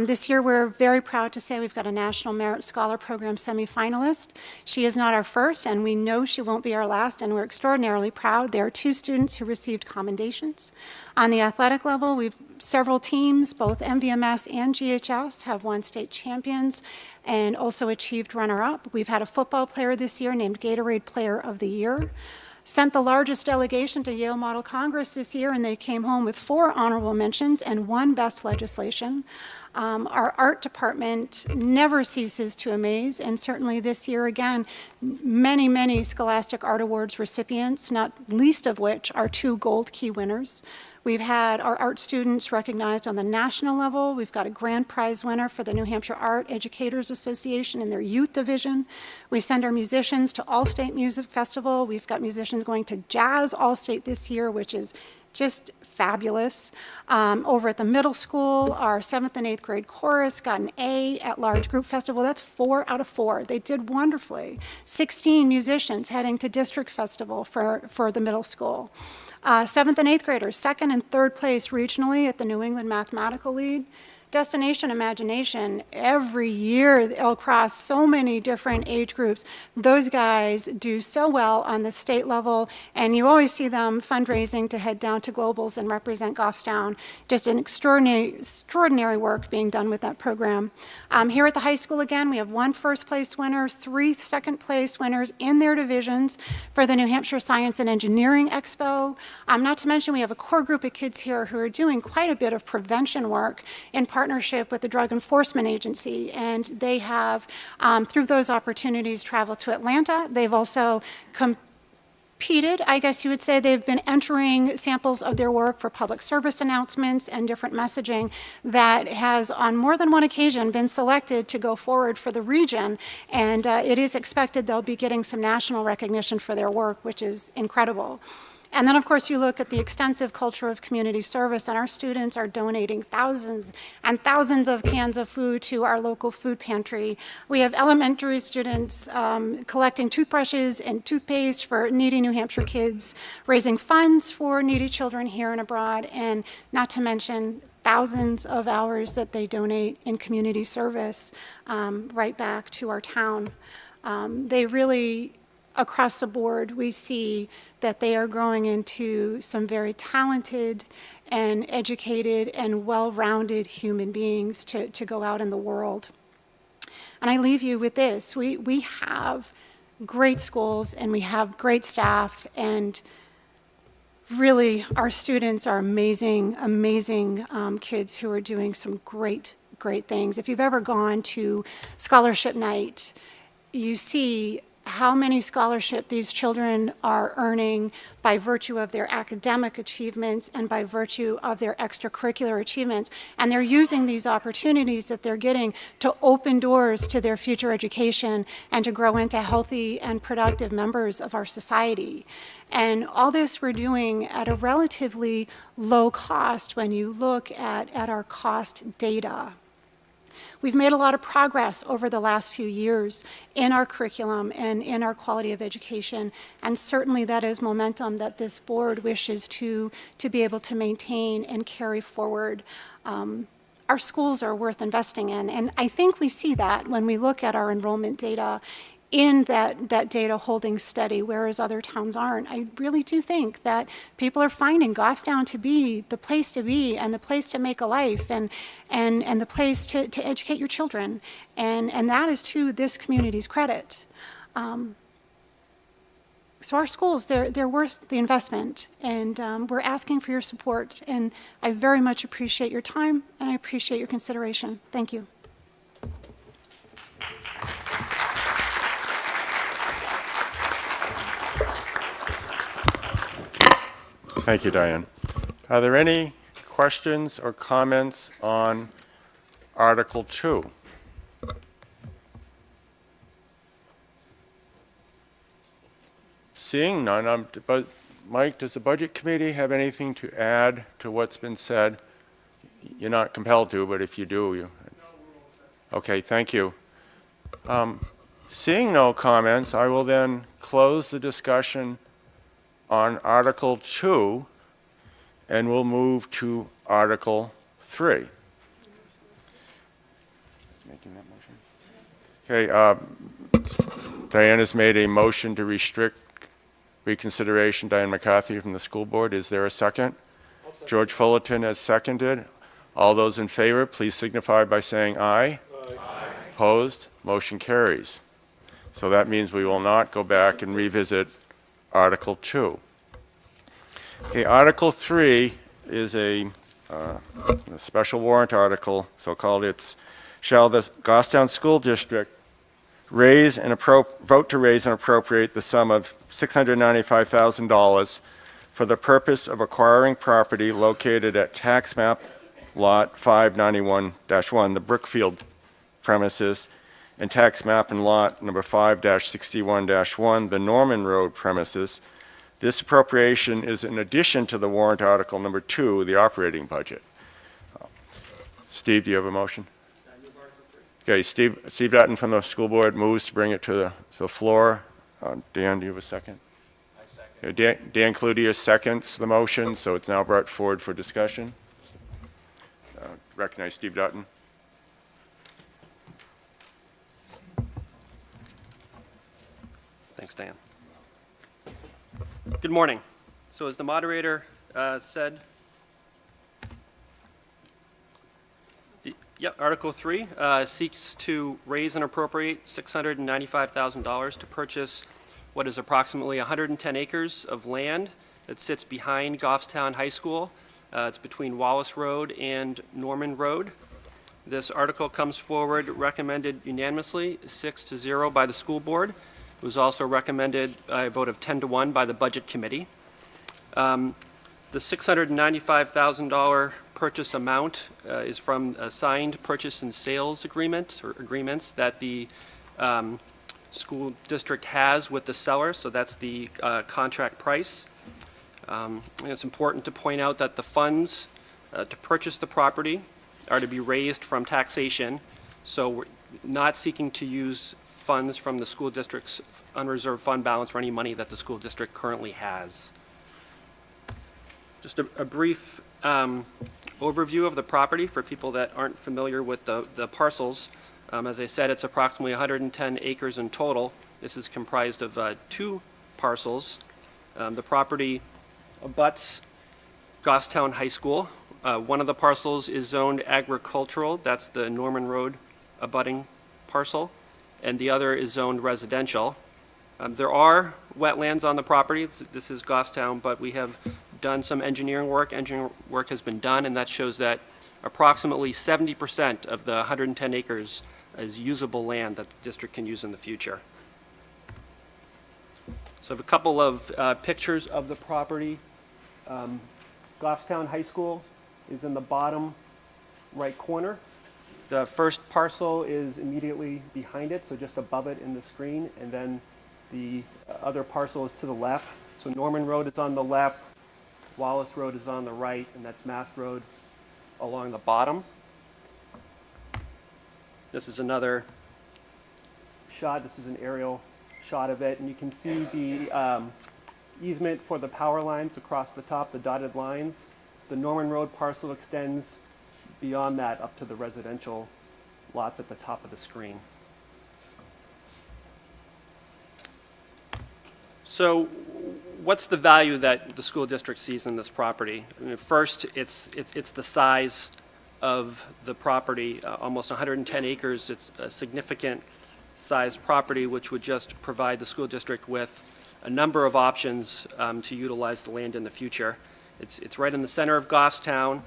This year, we're very proud to say we've got a National Merit Scholar Program semifinalist. She is not our first, and we know she won't be our last, and we're extraordinarily proud. There are 2 students who received commendations. On the athletic level, we've several teams, both MVMS and GHS, have won state champions and also achieved runner-up. We've had a football player this year named Gatorade Player of the Year. Sent the largest delegation to Yale Model Congress this year, and they came home with 4 honorable mentions and 1 best legislation. Our art department never ceases to amaze, and certainly this year again, many, many Scholastic Art Awards recipients, not least of which are 2 Gold Key winners. We've had our art students recognized on the national level. We've got a grand prize winner for the New Hampshire Art Educators Association in their youth division. We send our musicians to All-State Music Festival. We've got musicians going to Jazz All-State this year, which is just fabulous. Over at the middle school, our 7th and 8th grade chorus got an A at Large Group Festival. That's 4 out of 4. They did wonderfully. 16 musicians heading to District Festival for the middle school. 7th and 8th graders, 2nd and 3rd place regionally at the New England Mathematical League. Destination Imagination, every year across so many different age groups, those guys do so well on the state level, and you always see them fundraising to head down to Globals and represent Goffstown. Just an extraordinary work being done with that program. Here at the high school, again, we have 1 first place winner, 3 second place winners in their divisions for the New Hampshire Science and Engineering Expo. Not to mention, we have a core group of kids here who are doing quite a bit of prevention work in partnership with the Drug Enforcement Agency, and they have, through those opportunities, traveled to Atlanta. They've also competed, I guess you would say. They've been entering samples of their work for public service announcements and different messaging that has, on more than one occasion, been selected to go forward for the region, and it is expected they'll be getting some national recognition for their work, which is incredible. And then, of course, you look at the extensive culture of community service, and our students are donating thousands and thousands of cans of food to our local food pantry. We have elementary students collecting toothbrushes and toothpaste for needy New Hampshire kids, raising funds for needy children here and abroad, and not to mention thousands of hours that they donate in community service right back to our town. They really, across the board, we see that they are growing into some very talented and educated and well-rounded human beings to go out in the world. And I leave you with this. We have great schools and we have great staff, and really our students are amazing, amazing kids who are doing some great things. If you've ever gone to scholarship night, you see how many scholarship these children are earning by virtue of their academic achievements and by virtue of their extracurricular achievements. And they're using these opportunities that they're getting to open doors to their future education and to grow into healthy and productive members of our society. And all this we're doing at a relatively low cost when you look at our cost data. We've made a lot of progress over the last few years in our curriculum and in our quality of education, and certainly that is momentum that this board wishes to be able to maintain and carry forward. Our schools are worth investing in, and I think we see that when we look at our enrollment data, in that data holding steady, whereas other towns aren't. I really do think that people are finding Goffstown to be the place to be and the place to make a life and the place to educate your children. And that is to this community's credit. So our schools, they're worth the investment, and we're asking for your support. And I very much appreciate your time, and I appreciate your consideration. Thank you. Thank you, Diane. Are there any questions or comments on Article 2? Seeing none, but Mike, does the Budget Committee have anything to add to what's been said? You're not compelled to, but if you do, you... Okay, thank you. Seeing no comments, I will then close the discussion on Article 2, and we'll move to Article 3. Making that motion? Okay, Diane has made a motion to restrict reconsideration. Diane McCarthy from the school board. Is there a second? George Fullerton has seconded. All those in favor, please signify by saying aye. Aye. Opposed? Motion carries. So that means we will not go back and revisit Article 2. Okay, Article 3 is a special warrant article, so-called. It's, shall the Goffstown School District vote to raise and appropriate the sum of $695,000 for the purpose of acquiring property located at tax map lot 591-1, the Brookfield premises, and tax map and lot number 5-61-1, the Norman Road premises, This appropriation is in addition to the warrant article number 2, the operating budget. Steve, do you have a motion? Okay, Steve Dutton from the school board moves to bring it to the floor. Dan, do you have a second? I second. Dan Cloutier seconds the motion, so it's now brought forward for discussion. Recognize Steve Dutton. Thanks, Dan. Good morning. So as the moderator said, Article 3 seeks to raise and appropriate $695,000 to purchase what is approximately 110 acres of land that sits behind Goffstown High School. It's between Wallace Road and Norman Road. This article comes forward recommended unanimously, 6-0 by the school board. It was also recommended by a vote of 10-1 by the Budget Committee. The $695,000 purchase amount is from a signed purchase and sales agreement or agreements that the school district has with the seller, so that's the contract price. It's important to point out that the funds to purchase the property are to be raised from taxation, so we're not seeking to use funds from the school district's unreserved fund balance or any money that the school district currently has. Just a brief overview of the property for people that aren't familiar with the parcels. As I said, it's approximately 110 acres in total. This is comprised of 2 parcels. The property abuts Goffstown High School. One of the parcels is zoned agricultural. That's the Norman Road abutting parcel. And the other is zoned residential. There are wetlands on the property. This is Goffstown, but we have done some engineering work. Engineering work has been done, and that shows that approximately 70% of the 110 acres is usable land that the district can use in the future. So I have a couple of pictures of the property. Goffstown High School is in the bottom right corner. The first parcel is immediately behind it, so just above it in the screen, and then the other parcel is to the left. So Norman Road is on the left, Wallace Road is on the right, and that's Mass Road along the bottom. This is another shot. This is an aerial shot of it, and you can see the easement for the power lines across the top, the dotted lines. The Norman Road parcel extends beyond that up to the residential lots at the top of the screen. So what's the value that the school district sees in this property? I mean, first, it's the size of the property, almost 110 acres. It's a significant sized property, which would just provide the school district with a number of options to utilize the land in the future. It's right in the center of Goffstown.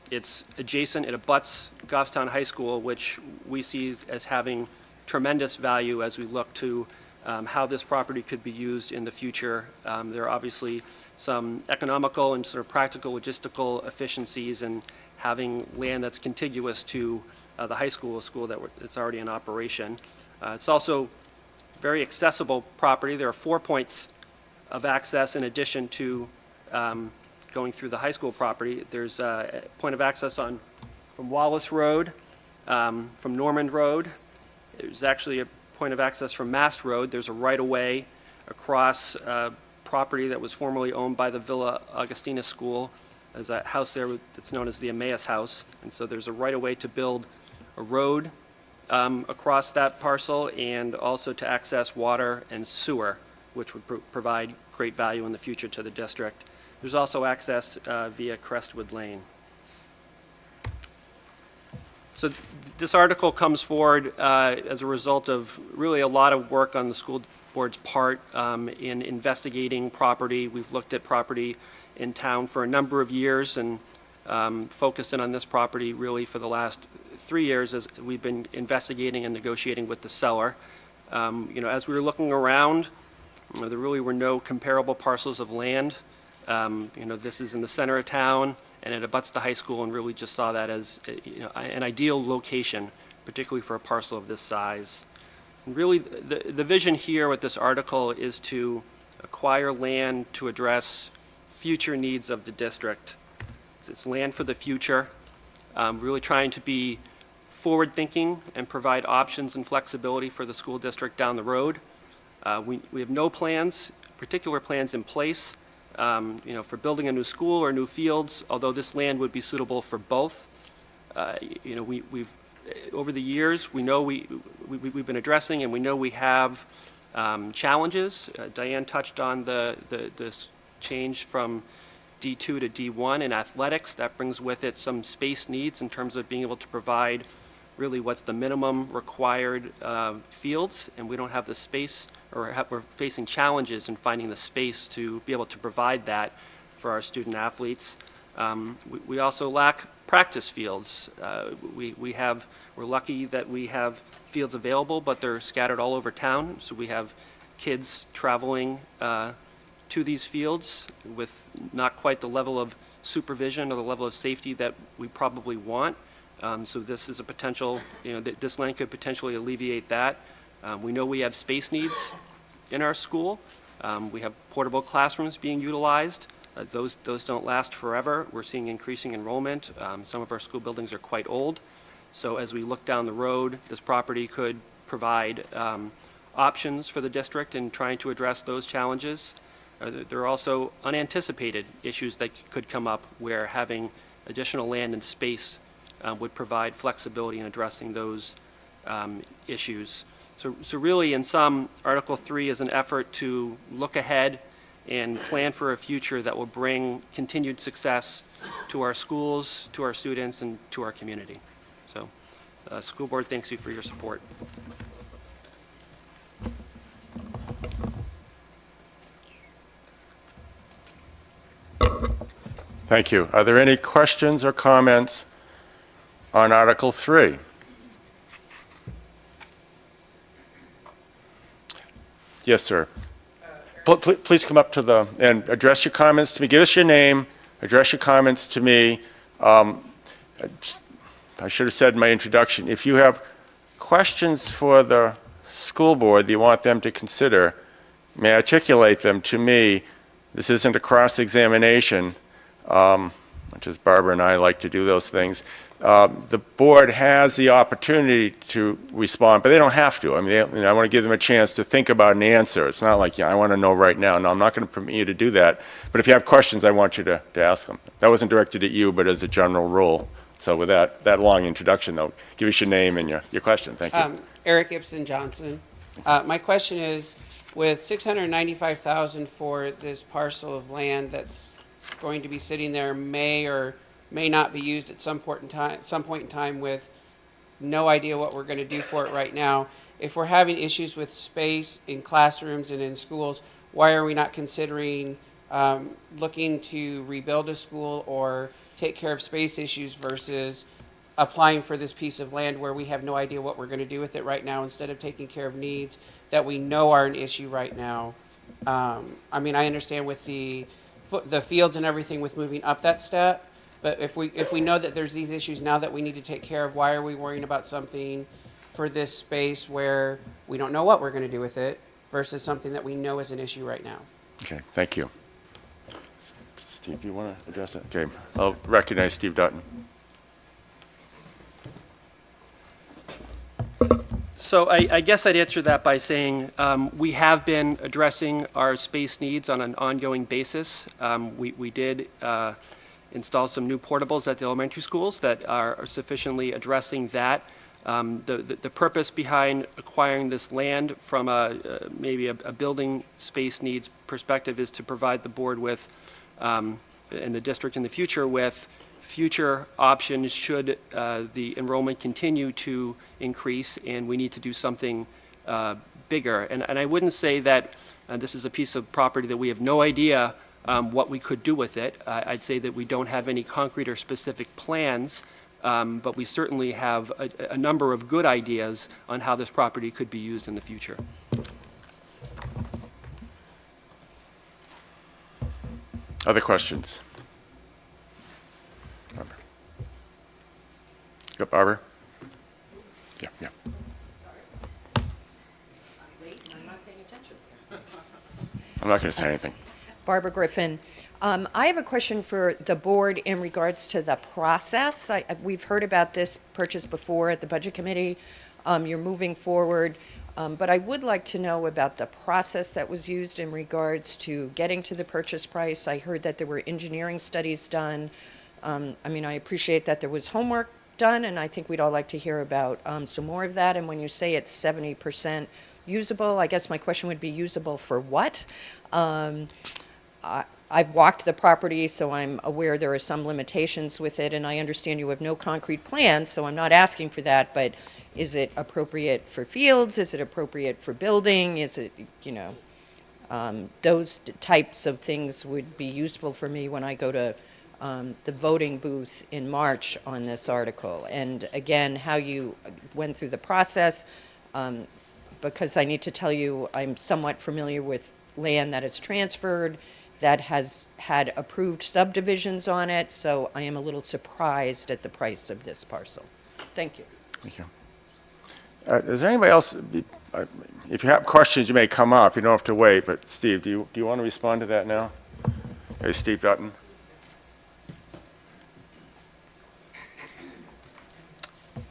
It's adjacent, it abuts Goffstown High School, which we see as having tremendous value as we look to how this property could be used in the future. There are obviously some economical and sort of practical logistical efficiencies in having land that's contiguous to the high school, a school that's already in operation. It's also very accessible property. There are 4 points of access in addition to going through the high school property. There's a point of access from Wallace Road, from Norman Road. There's actually a point of access from Mass Road. There's a right-of-way across property that was formerly owned by the Villa Augustina School. There's a house there that's known as the Emmaus House, and so there's a right-of-way to build a road across that parcel and also to access water and sewer, which would provide great value in the future to the district. There's also access via Crestwood Lane. So this article comes forward as a result of really a lot of work on the school board's part in investigating property. We've looked at property in town for a number of years and focused in on this property really for the last 3 years as we've been investigating and negotiating with the seller. As we were looking around, there really were no comparable parcels of land. This is in the center of town, and it abuts the high school, and really just saw that as an ideal location, particularly for a parcel of this size. And really, the vision here with this article is to acquire land to address future needs of the district. It's land for the future, really trying to be forward-thinking and provide options and flexibility for the school district down the road. We have no plans, particular plans in place, for building a new school or new fields, although this land would be suitable for both. We've over the years, we know we've been addressing, and we know we have challenges. Diane touched on this change from D2 to D1 in athletics. That brings with it some space needs in terms of being able to provide really what's the minimum required fields, and we don't have the space, or we're facing challenges in finding the space to be able to provide that for our student athletes. We also lack practice fields. We're lucky that we have fields available, but they're scattered all over town, so we have kids traveling to these fields with not quite the level of supervision or the level of safety that we probably want. So this is a potential, this land could potentially alleviate that. We know we have space needs in our school. We have portable classrooms being utilized. Those don't last forever. We're seeing increasing enrollment. Some of our school buildings are quite old. So as we look down the road, this property could provide options for the district in trying to address those challenges. There are also unanticipated issues that could come up where having additional land and space would provide flexibility in addressing those issues. So really, in sum, Article 3 is an effort to look ahead and plan for a future that will bring continued success to our schools, to our students, and to our community. So, School Board thanks you for your support. Thank you. Are there any questions or comments on Article 3? Yes, sir. Please come up to and address your comments to me. Give us your name, address your comments to me. I should have said in my introduction, if you have questions for the school board that you want them to consider, may articulate them to me. This isn't a cross-examination, which is Barbara and I like to do those things. The board has the opportunity to respond, but they don't have to. I mean, I want to give them a chance to think about an answer. It's not like, I want to know right now. No, I'm not going to permit you to do that. But if you have questions, I want you to ask them. That wasn't directed at you, but as a general rule. So with that long introduction, though, give us your name and your question. Thank you. Eric Ibsen Johnson. My question is, with $695,000 for this parcel of land that's going to be sitting there may or may not be used at some point in time with no idea what we're going to do for it right now. If we're having issues with space in classrooms and in schools, why are we not considering looking to rebuild a school or take care of space issues versus applying for this piece of land where we have no idea what we're going to do with it right now instead of taking care of needs that we know are an issue right now? I mean, I understand with the fields and everything with moving up that step, but if we know that there's these issues now that we need to take care of, why are we worrying about something for this space where we don't know what we're going to do with it versus something that we know is an issue right now? Okay, thank you. Steve, do you want to address that? Okay, I'll recognize Steve Dutton. So I guess I'd answer that by saying we have been addressing our space needs on an ongoing basis. We did install some new portables at the elementary schools that are sufficiently addressing that. The purpose behind acquiring this land from maybe a building space needs perspective is to provide the board with, and the district in the future with, future options should the enrollment continue to increase and we need to do something bigger. And I wouldn't say that this is a piece of property that we have no idea what we could do with it. I'd say that we don't have any concrete or specific plans, but we certainly have a number of good ideas on how this property could be used in the future. Other questions? Barbara. Go, Barbara. Yeah. I'm not going to say anything. Barbara Griffin. I have a question for the board in regards to the process. We've heard about this purchase before at the Budget Committee. You're moving forward. But I would like to know about the process that was used in regards to getting to the purchase price. I heard that there were engineering studies done. I mean, I appreciate that there was homework done, and I think we'd all like to hear about some more of that. And when you say it's 70% usable, I guess my question would be usable for what? I've walked the property, so I'm aware there are some limitations with it, and I understand you have no concrete plans, so I'm not asking for that, but is it appropriate for fields? Is it appropriate for building? Is it, those types of things would be useful for me when I go to the voting booth in March on this article. And again, how you went through the process, because I need to tell you, I'm somewhat familiar with land that is transferred, that has had approved subdivisions on it, so I am a little surprised at the price of this parcel. Thank you. Thank you. Is there anybody else? If you have questions, you may come up. You don't have to wait. But Steve, do you want to respond to that now? Hey, Steve Dutton.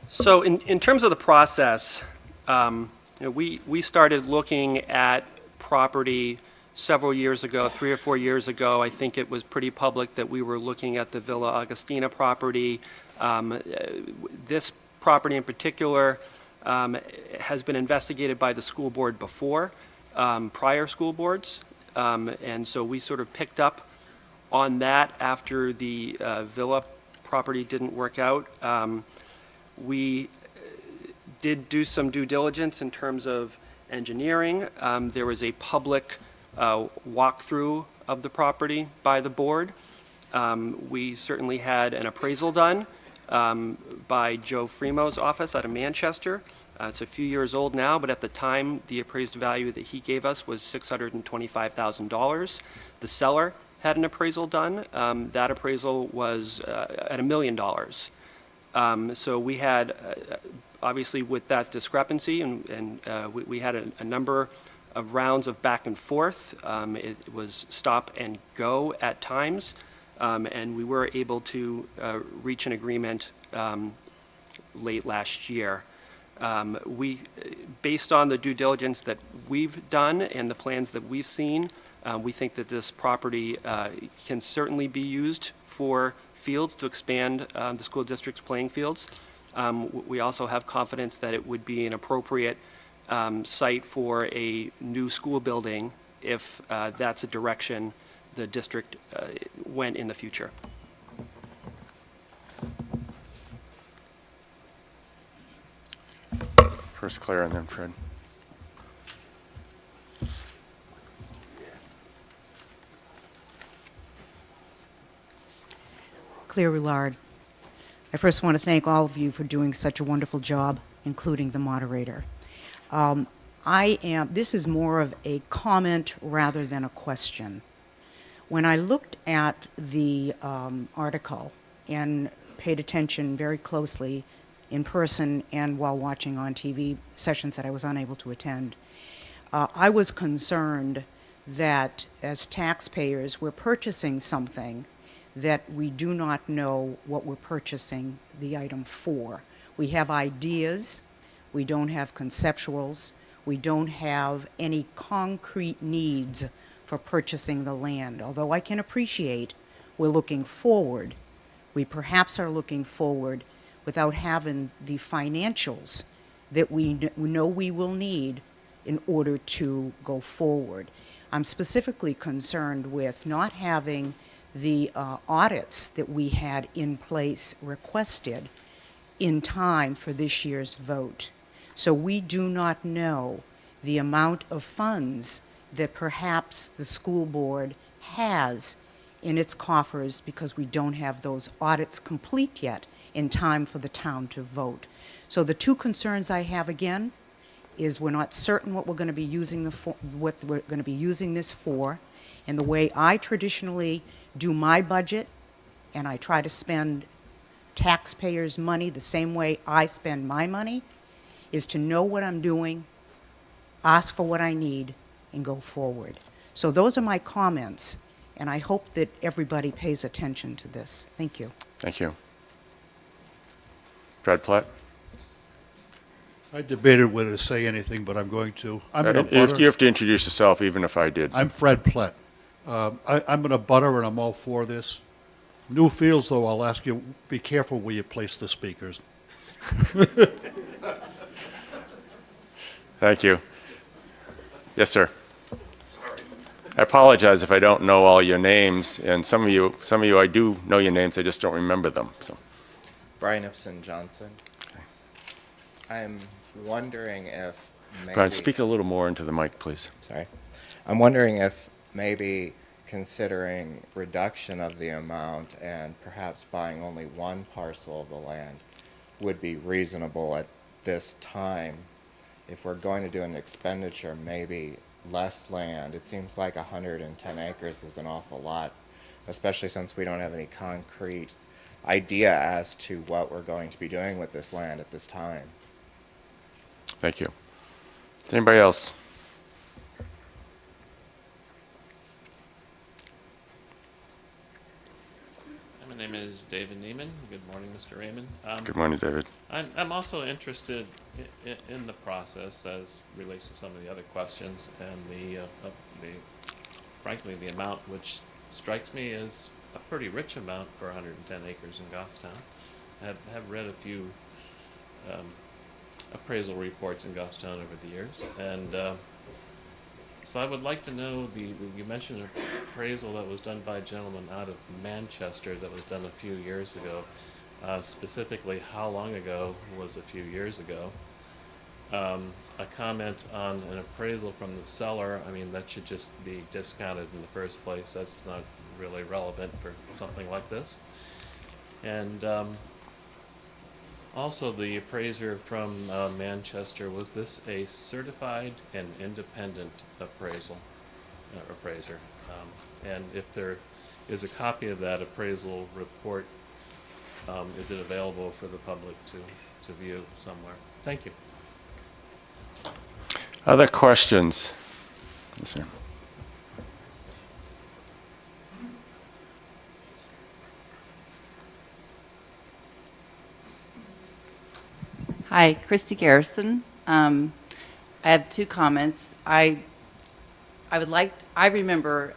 So in terms of the process, we started looking at property several years ago, 3 or 4 years ago. I think it was pretty public that we were looking at the Villa Augustina property. This property in particular has been investigated by the school board before, prior school boards. And so we sort of picked up on that after the Villa property didn't work out. We did do some due diligence in terms of engineering. There was a public walkthrough of the property by the board. We certainly had an appraisal done by Joe Fremo's office out of Manchester. It's a few years old now, but at the time, the appraised value that he gave us was $625,000. The seller had an appraisal done. That appraisal was at $1 million. So we had, obviously with that discrepancy, and we had a number of rounds of back and forth. It was stop and go at times, and we were able to reach an agreement late last year. Based on the due diligence that we've done and the plans that we've seen, we think that this property can certainly be used for fields to expand the school district's playing fields. We also have confidence that it would be an appropriate site for a new school building if that's a direction the district went in the future. First Claire and then Fred. Claire Roulard. I first want to thank all of you for doing such a wonderful job, including the moderator. This is more of a comment rather than a question. When I looked at the article and paid attention very closely in person and while watching on TV sessions that I was unable to attend, I was concerned that as taxpayers we're purchasing something that we do not know what we're purchasing the item for. We have ideas, we don't have conceptuals, we don't have any concrete needs for purchasing the land. Although I can appreciate we're looking forward, we perhaps are looking forward without having the financials that we know we will need in order to go forward. I'm specifically concerned with not having the audits that we had in place requested in time for this year's vote. So we do not know the amount of funds that perhaps the school board has in its coffers because we don't have those audits complete yet in time for the town to vote. So the two concerns I have again is we're not certain what we're going to be using this for, and the way I traditionally do my budget, and I try to spend taxpayers' money the same way I spend my money, is to know what I'm doing, ask for what I need, and go forward. So those are my comments, and I hope that everybody pays attention to this. Thank you. Thank you. Fred Platt? I debated whether to say anything, but I'm going to. I'm in a You butter. have to introduce yourself, even if I did. I'm Fred Platt. I'm in a butter, and I'm all for this. New fields, though, I'll ask you, be careful where you place the speakers. Thank you. Yes, sir. I apologize if I don't know all your names, and some of you I do know your names, I just don't remember them. So, Brian Ipson Johnson. I'm wondering if maybe... Brian, speak a little more into the mic, please. Sorry. I'm wondering if maybe considering reduction of the amount and perhaps buying only one parcel of the land would be reasonable at this time. If we're going to do an expenditure, maybe less land. It seems like 110 acres is an awful lot, especially since we don't have any concrete idea as to what we're going to be doing with this land at this time. Thank you. Anybody else? My name is David Neiman. Good morning, Mr. Raymond. Good morning, David. I'm also interested in the process as relates to some of the other questions and frankly, the amount which strikes me as a pretty rich amount for 110 acres in Goffstown. I have read a few appraisal reports in Goffstown over the years, and so I would like to know, you mentioned an appraisal that was done by a gentleman out of Manchester that was done a few years ago. Specifically, how long ago was a few years ago? A comment on an appraisal from the seller, I mean, that should just be discounted in the first place. That's not really relevant for something like this. And also, the appraiser from Manchester, was this a certified and independent appraiser? And if there is a copy of that appraisal report, is it available for the public to view somewhere? Thank you. Other questions? Yes, sir. Hi, Christy Garrison. I have two comments. I remember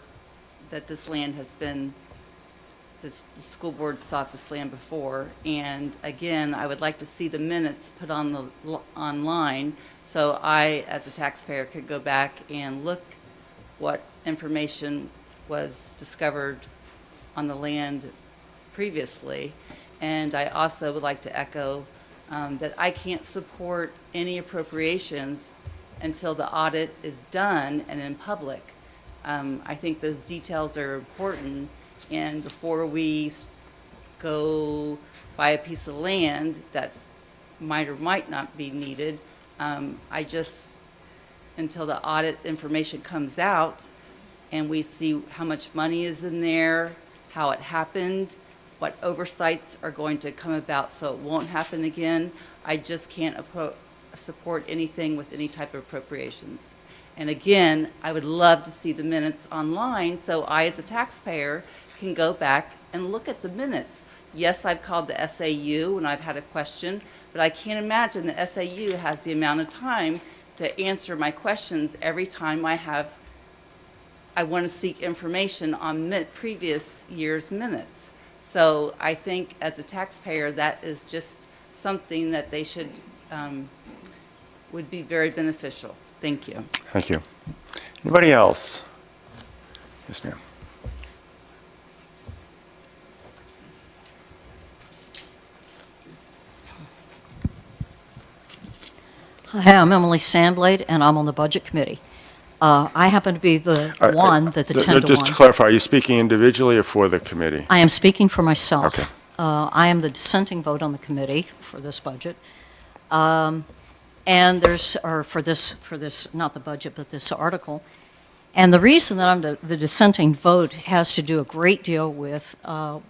that this land has been, the school board sought this land before, and again, I would like to see the minutes put on online, so I, as a taxpayer, could go back and look what information was discovered on the land previously. And I also would like to echo that I can't support any appropriations until the audit is done and in public. I think those details are important, and before we go buy a piece of land that might or might not be needed, until the audit information comes out and we see how much money is in there, how it happened, what oversights are going to come about so it won't happen again, I just can't support anything with any type of appropriations. And again, I would love to see the minutes online so I, as a taxpayer, can go back and look at the minutes. Yes, I've called the SAU when I've had a question, but I can't imagine the SAU has the amount of time to answer my questions every time I want to seek information on previous year's minutes. So I think as a taxpayer, that is just something that they should, would be very beneficial. Thank you. Thank you. Anybody else? Yes, ma'am. Hi, I'm Emily Sandblade, and I'm on the Budget Committee. I happen to be the one that the 10 to 1. Just to clarify, are you speaking individually or for the committee? I am speaking for myself. Okay. I am the dissenting vote on the committee for this budget. And for this, not the budget, but this article. And the reason that I'm the dissenting vote has to do a great deal with all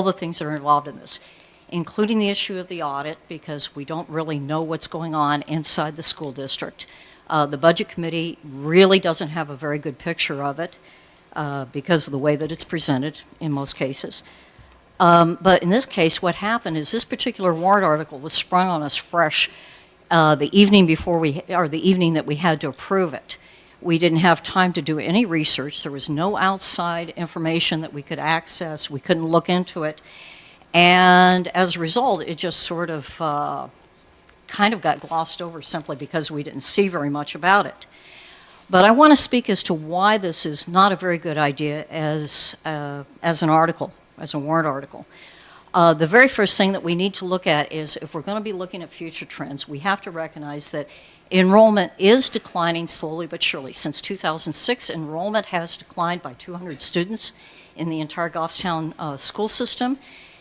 the things that are involved in this, including the issue of the audit, because we don't really know what's going on inside the school district. The Budget Committee really doesn't have a very good picture of it because of the way that it's presented in most cases. But in this case, what happened is this particular warrant article was sprung on us fresh the evening that we had to approve it. We didn't have time to do any research. There was no outside information that we could access. We couldn't look into it. And as a result, it just sort of kind of got glossed over simply because we didn't see very much about it. But I want to speak as to why this is not a very good idea as an article, as a warrant article. The very first thing that we need to look at is if we're going to be looking at future trends, we have to recognize that enrollment is declining slowly but surely. Since 2006, enrollment has declined by 200 students in the entire Goffstown school system.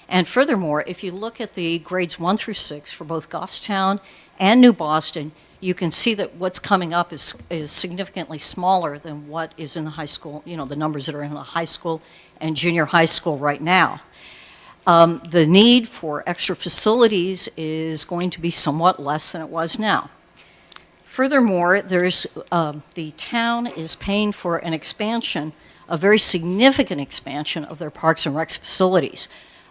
And furthermore, if you look at the grades 1 through 6 for both Goffstown and New Boston, you can see that what's coming up is significantly smaller than what is in the high school, you know, the numbers that are in the high school and junior high school right now. The need for extra facilities is going to be somewhat less than it was now. Furthermore, the town is paying for an expansion, a very significant expansion of their Parks and Recs facilities.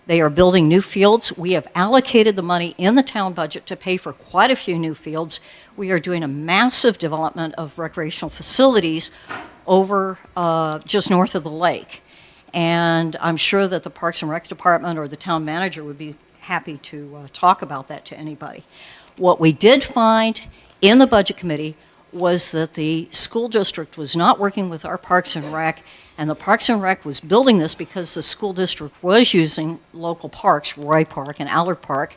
They are building new fields. We have allocated the money in the town budget to pay for quite a few new fields. We are doing a massive development of recreational facilities over just north of the lake. And I'm sure that the Parks and Rec Department or the town manager would be happy to talk about that to anybody. What we did find in the Budget Committee was that the school district was not working with our Parks and Rec, and the Parks and Rec was building this because the school district was using local parks, Roy Park and Allard Park,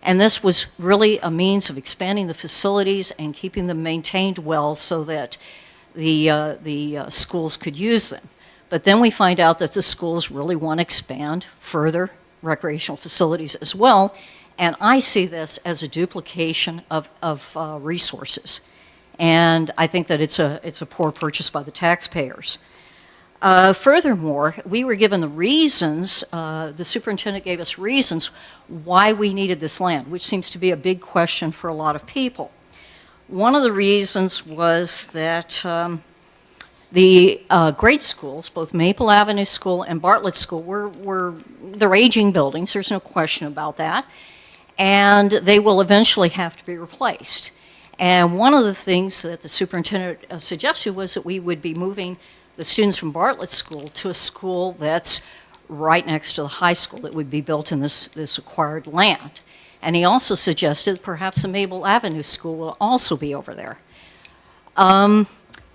and this was really a means of expanding the facilities and keeping them maintained well so that the schools could use them. But then we find out that the schools really want to expand further recreational facilities as well, and I see this as a duplication of resources. And I think that it's a poor purchase by the taxpayers. Furthermore, we were given the reasons, the superintendent gave us reasons why we needed this land, which seems to be a big question for a lot of people. One of the reasons was that the grade schools, both Maple Avenue School and Bartlett School, they're aging buildings, there's no question about that, and they will eventually have to be replaced. And one of the things that the superintendent suggested was that we would be moving the students from Bartlett School to a school that's right next to the high school that would be built in this acquired land. And he also suggested perhaps the Maple Avenue School will also be over there.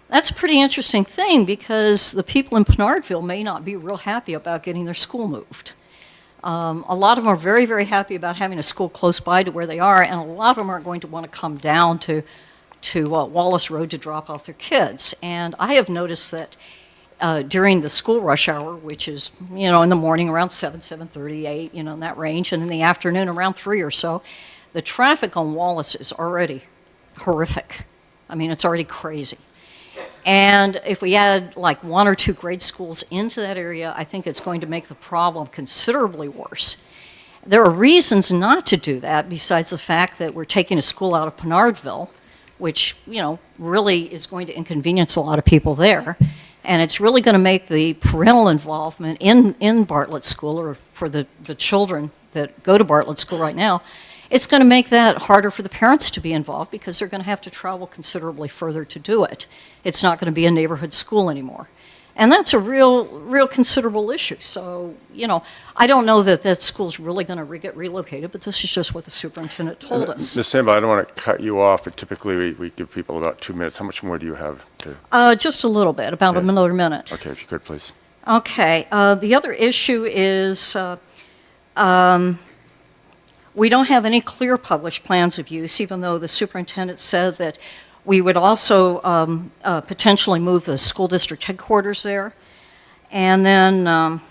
That's a pretty interesting thing because the people in Pinardville may not be real happy about getting their school moved. A lot of them are very, very happy about having a school close by to where they are, and a lot of them aren't going to want to come down to Wallace Road to drop off their kids. And I have noticed that during the school rush hour, which is, you know, in the morning around 7:30, 8, you know, in that range, and in the afternoon around 3 or so, the traffic on Wallace is already horrific. I mean, it's already crazy. And if we add like 1 or 2 grade schools into that area, I think it's going to make the problem considerably worse. There are reasons not to do that besides the fact that we're taking a school out of Pinardville, which, you know, really is going to inconvenience a lot of people there. And it's really going to make the parental involvement in Bartlett School, or for the children that go to Bartlett School right now, it's going to make that harder for the parents to be involved because they're going to have to travel considerably further to do it. It's not going to be a neighborhood school anymore. And that's a real considerable issue. So, you know, I don't know that that school's really going to get relocated, but this is just what the superintendent told us. Ms. Simba, I don't want to cut you off, but typically we give people about 2 minutes. How much more do you have to? Just a little bit, about another minute. Okay, if you could, please. Okay. The other issue is we don't have any clear published plans of use, even though the superintendent said that we would also potentially move the school district headquarters there. And then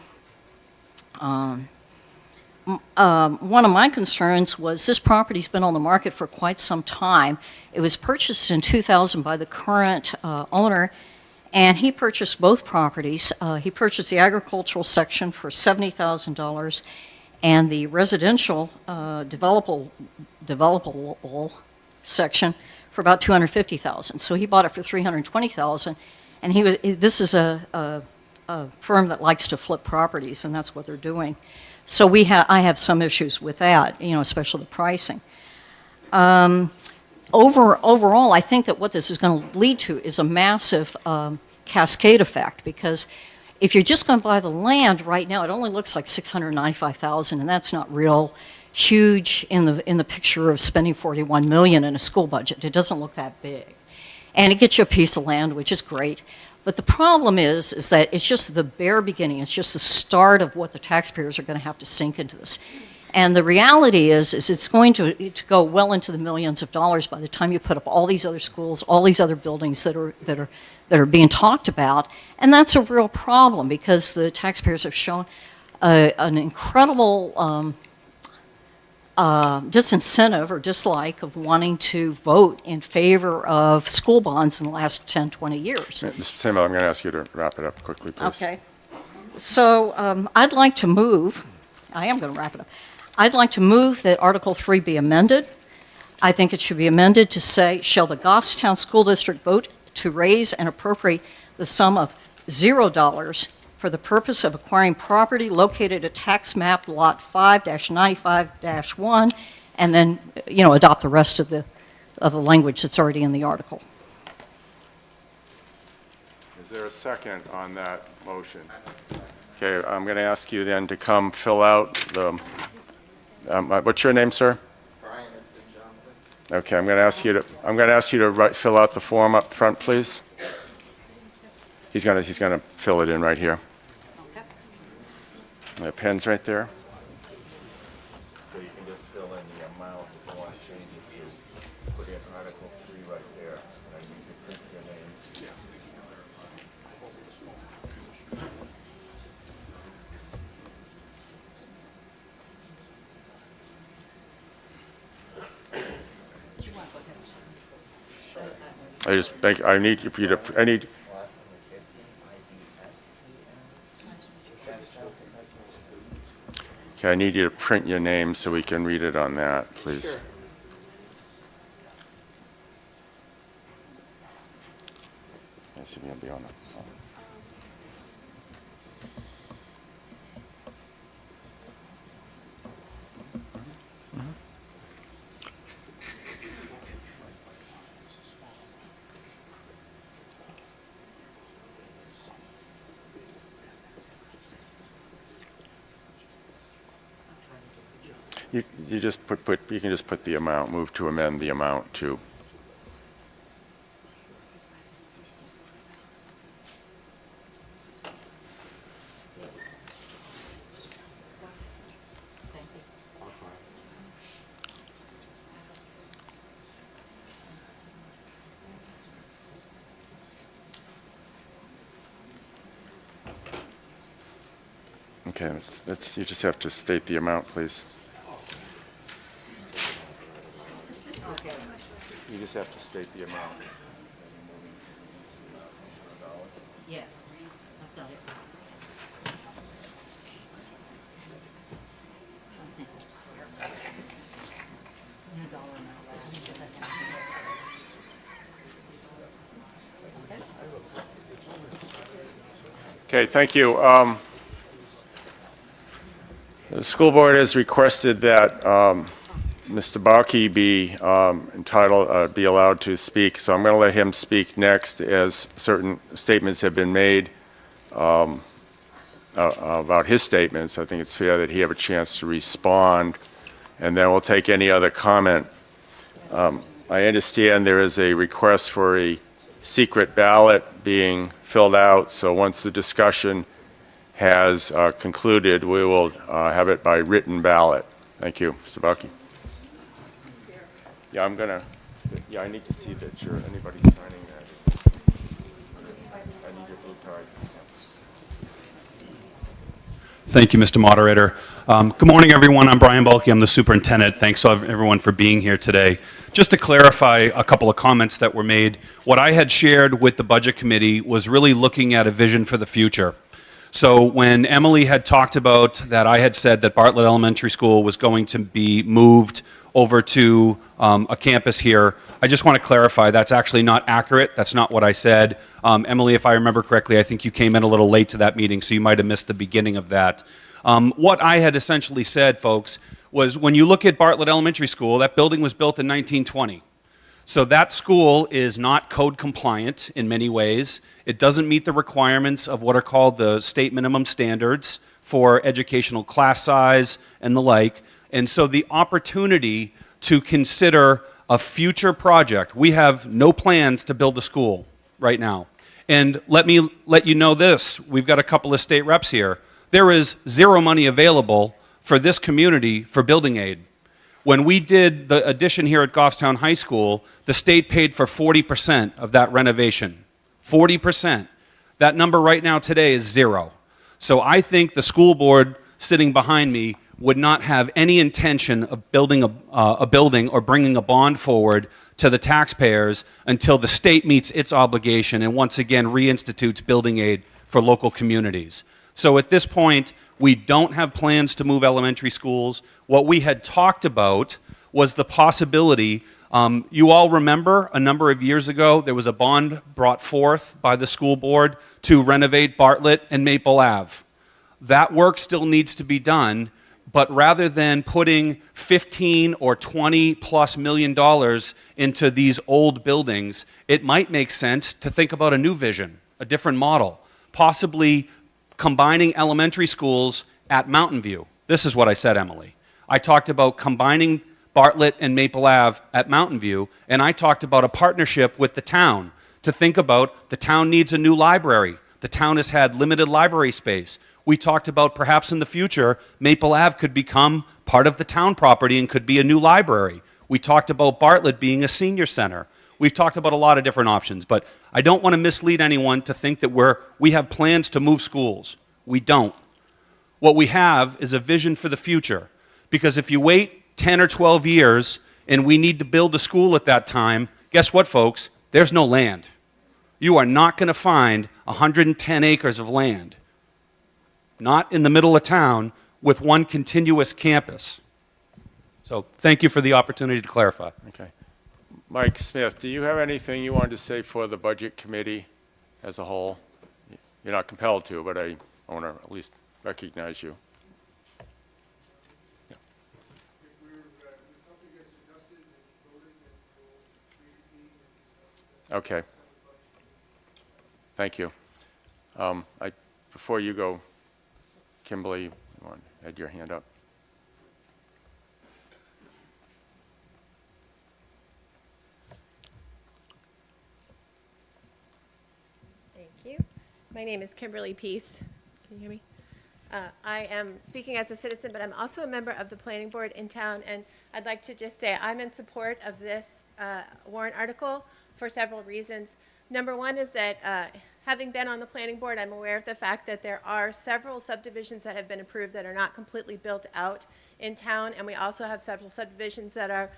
one of my concerns was this property's been on the market for quite some time. It was purchased in 2000 by the current owner, and he purchased both properties. He purchased the agricultural section for $70,000 and the residential developable section for about $250,000. So he bought it for $320,000, and this is a firm that likes to flip properties, and that's what they're doing. So I have some issues with that, especially the pricing. Overall, I think that what this is going to lead to is a massive cascade effect, because if you're just going to buy the land right now, it only looks like $695,000, and that's not real huge in the picture of spending $41 million in a school budget. It doesn't look that big, and it gets you a piece of land, which is great. But the problem is that it's just the bare beginning. It's just the start of what the taxpayers are going to have to sink into this. And the reality is it's going to go well into the millions of dollars by the time you put up all these other schools, all these other buildings that are being talked about. And that's a real problem, because the taxpayers have shown an incredible disincentive or dislike of wanting to vote in favor of school bonds in the last 10, 20 years. Mr. Samuel, I'm going to ask you to wrap it up quickly, please. Okay. So I'd like to move, I am going to wrap it up. I'd like to move that Article 3 be amended. I think it should be amended to say, shall the Goffstown School District vote to raise and appropriate the sum of $0 for the purpose of acquiring property located at tax map lot 5-95-1, and then, adopt the rest of the language that's already in the article. Is there a second on that motion? Okay, I'm going to ask you then to come fill out the, what's your name, sir? Brian Johnson. Okay, I'm going to ask you to fill out the form up front, please. He's going to fill it in right here. The pen's right there. So you can just fill in the amount if you want to change it to put in Article 3 right there. And you can print your names. I need you to, okay, I need you to print your name so we can read it on that, please. Sure. Yes, you're going to be on it. You just you can just put the amount, move to amend the amount to. Okay, you just have to state the amount, please. You just have to state the amount. Yeah, I've got it. I think it's clear. Okay, thank you. The school board has requested that Mr. Bauke be be allowed to speak, so I'm going to let him speak next, as certain statements have been made about his statements. I think it's fair that he have a chance to respond, and then we'll take any other comment. I understand there is a request for a secret ballot being filled out, so once the discussion has concluded, we will have it by written ballot. Thank you, Mr. Bauke. Yeah, I need to see that anybody signing that. I need your blue card. Thank you, Mr. Moderator. Good morning, everyone. I'm Brian Bauke. I'm the superintendent. Thanks everyone for being here today. Just to clarify a couple of comments that were made, what I had shared with the Budget Committee was really looking at a vision for the future. So when Emily had talked about that, I had said that Bartlett Elementary School was going to be moved over to a campus here. I just want to clarify, that's actually not accurate. That's not what I said. Emily, if I remember correctly, I think you came in a little late to that meeting, so you might have missed the beginning of that. What I had essentially said, folks, was when you look at Bartlett Elementary School, that building was built in 1920. So that school is not code compliant in many ways. It doesn't meet the requirements of what are called the state minimum standards for educational class size and the like. And so the opportunity to consider a future project, we have no plans to build a school right now. And let me let you know this, we've got a couple of state reps here. There is zero money available for this community for building aid. When we did the addition here at Goffstown High School, the state paid for 40% of that renovation. 40%. That number right now today is zero. So I think the school board sitting behind me would not have any intention of building a building or bringing a bond forward to the taxpayers until the state meets its obligation and once again reinstitutes building aid for local communities. So at this point, we don't have plans to move elementary schools. What we had talked about was the possibility, you all remember a number of years ago, there was a bond brought forth by the school board to renovate Bartlett and Maple Ave. That work still needs to be done, but rather than putting 15 or 20 plus million dollars into these old buildings, it might make sense to think about a new vision, a different model, possibly combining elementary schools at Mountain View. This is what I said, Emily. I talked about combining Bartlett and Maple Ave at Mountain View, and I talked about a partnership with the town to think about the town needs a new library. The town has had limited library space. We talked about perhaps in the future, Maple Ave could become part of the town property and could be a new library. We talked about Bartlett being a senior center. We've talked about a lot of different options, but I don't want to mislead anyone to think that we have plans to move schools. We don't. What we have is a vision for the future, because if you wait 10 or 12 years and we need to build a school at that time, guess what, folks? There's no land. You are not going to find 110 acres of land, not in the middle of town with one continuous campus. So thank you for the opportunity to clarify. Okay. Mike Smith, do you have anything you wanted to say for the Budget Committee as a whole? You're not compelled to, but I want to at least recognize you. Yeah. Okay. Thank you. Before you go, Kimberly, you want to add your hand up? Thank you. My name is Kimberly Peace. Can you hear me? I am speaking as a citizen, but I'm also a member of the planning board in town, and I'd like to just say I'm in support of this warrant article for several reasons. Number one is that having been on the planning board, I'm aware of the fact that there are several subdivisions that have been approved that are not completely built out in town, and we also have several subdivisions that are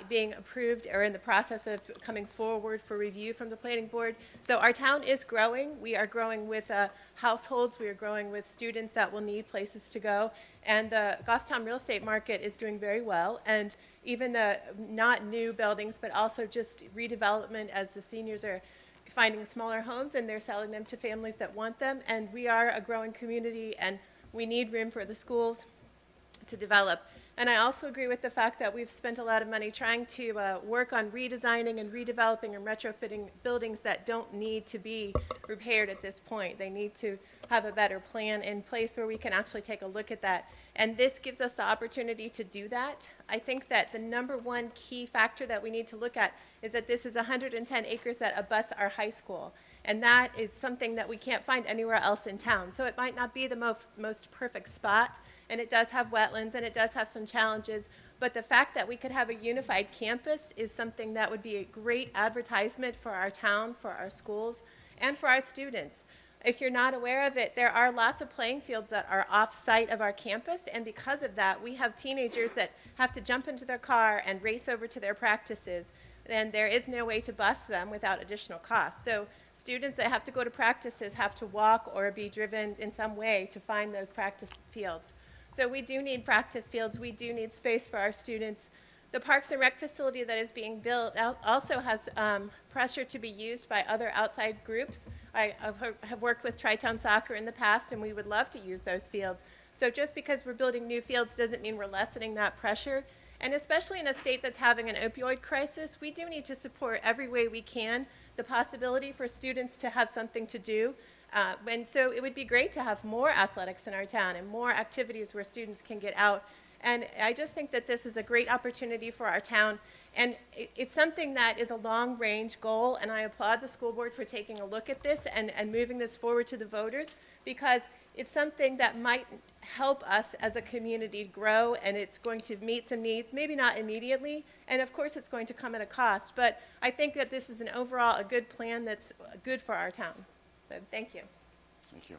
being approved or in the process of coming forward for review from the planning board. So our town is growing. We are growing with households. We are growing with students that will need places to go. And the Goffstown real estate market is doing very well. And even the not new buildings, but also just redevelopment as the seniors are finding smaller homes and they're selling them to families that want them. And we are a growing community and we need room for the schools to develop. And I also agree with the fact that we've spent a lot of money trying to work on redesigning and redeveloping and retrofitting buildings that don't need to be repaired at this point. They need to have a better plan in place where we can actually take a look at that. And this gives us the opportunity to do that. I think that the number one key factor that we need to look at is that this is 110 acres that abuts our high school. And that is something that we can't find anywhere else in town. So it might not be the most perfect spot, and it does have wetlands, and it does have some challenges, but the fact that we could have a unified campus is something that would be a great advertisement for our town, for our schools, and for our students. If you're not aware of it, there are lots of playing fields that are off-site of our campus, and because of that, we have teenagers that have to jump into their car and race over to their practices, and there is no way to bus them without additional costs. So students that have to go to practices have to walk or be driven in some way to find those practice fields. So we do need practice fields. We do need space for our students. The Parks and Rec facility that is being built also has pressure to be used by other outside groups. I have worked with Tri-Town Soccer in the past, and we would love to use those fields. So just because we're building new fields doesn't mean we're lessening that pressure. And especially in a state that's having an opioid crisis, we do need to support every way we can the possibility for students to have something to do. And so it would be great to have more athletics in our town and more activities where students can get out. And I just think that this is a great opportunity for our town. And it's something that is a long-range goal, and I applaud the school board for taking a look at this and moving this forward to the voters, because it's something that might help us as a community grow, and it's going to meet some needs, maybe not immediately, and of course it's going to come at a cost. But I think that this is an overall a good plan that's good for our town. So thank you. Thank you.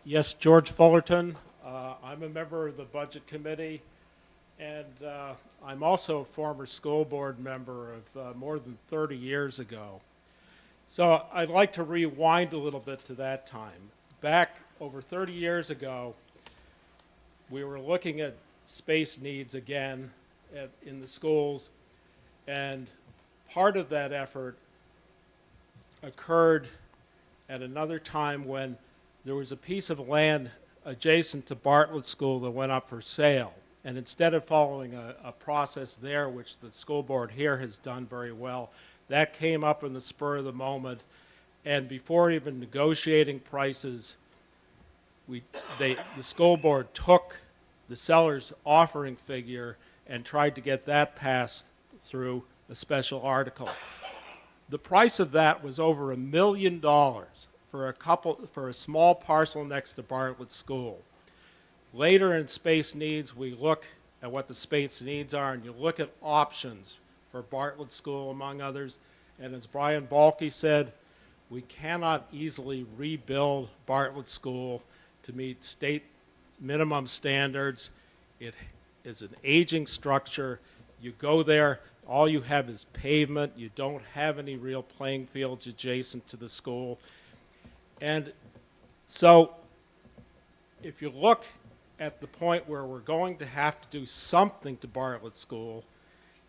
Yes, George Fullerton. I'm a member of the Budget Committee, and I'm also a former school board member of more than 30 years ago. So I'd like to rewind a little bit to that time. Back over 30 years ago, we were looking at space needs again in the schools, and part of that effort occurred at another time when there was a piece of land adjacent to Bartlett School that went up for sale. And instead of following a process there, which the school board here has done very well, that came up in the spur of the moment. And before even negotiating prices, the school board took the seller's offering figure and tried to get that passed through a special article. The price of that was over $1 million for a small parcel next to Bartlett School. Later in space needs, we look at what the space needs are, and you look at options for Bartlett School, among others. And as Brian Balke said, we cannot easily rebuild Bartlett School to meet state minimum standards. It is an aging structure. You go there, all you have is pavement. You don't have any real playing fields adjacent to the school. And so if you look at the point where we're going to have to do something to Bartlett School,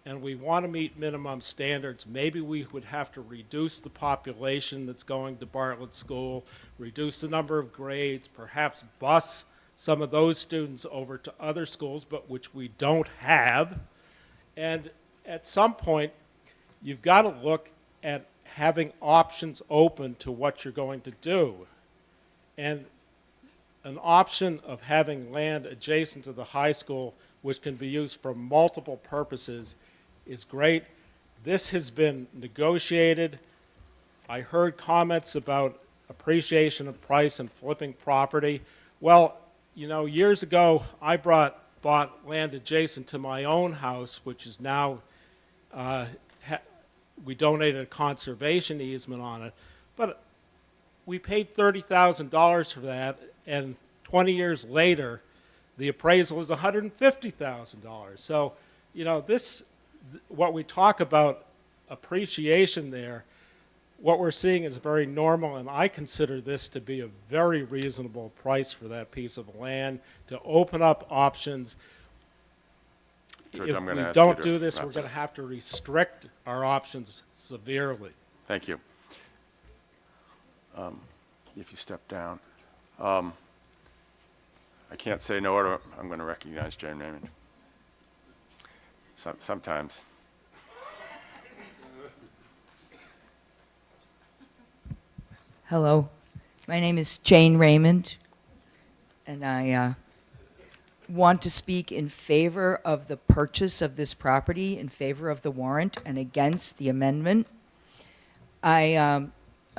and we want to meet minimum standards, maybe we would have to reduce the population that's going to Bartlett School, reduce the number of grades, perhaps bus some of those students over to other schools, but which we don't have. And at some point, you've got to look at having options open to what you're going to do. And an option of having land adjacent to the high school, which can be used for multiple purposes, is great. This has been negotiated. I heard comments about appreciation of price and flipping property. Well, you know, years ago, I bought land adjacent to my own house, which is now, we donated a conservation easement on it, but we paid $30,000 for that, and 20 years later, the appraisal is $150,000. So, you know, what we talk about appreciation there, what we're seeing is very normal, and I consider this to be a very reasonable price for that piece of land to open up options. George, If I'm going we to ask don't you do to this, wrap we're going to up. have to restrict our options severely. Thank you. If you step down. I can't say no to, I'm going to recognize Jane Raymond. Sometimes. Hello, my name is Jane Raymond, and I want to speak in favor of the purchase of this property, in favor of the warrant, and against the amendment. I'm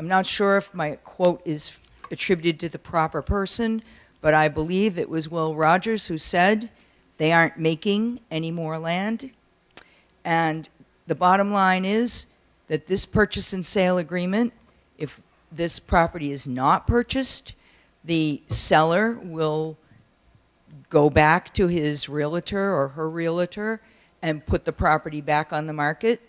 not sure if my quote is attributed to the proper person, but I believe it was Will Rogers who said they aren't making any more land. And the bottom line is that this purchase and sale agreement, if this property is not purchased, the seller will go back to his realtor or her realtor and put the property back on the market.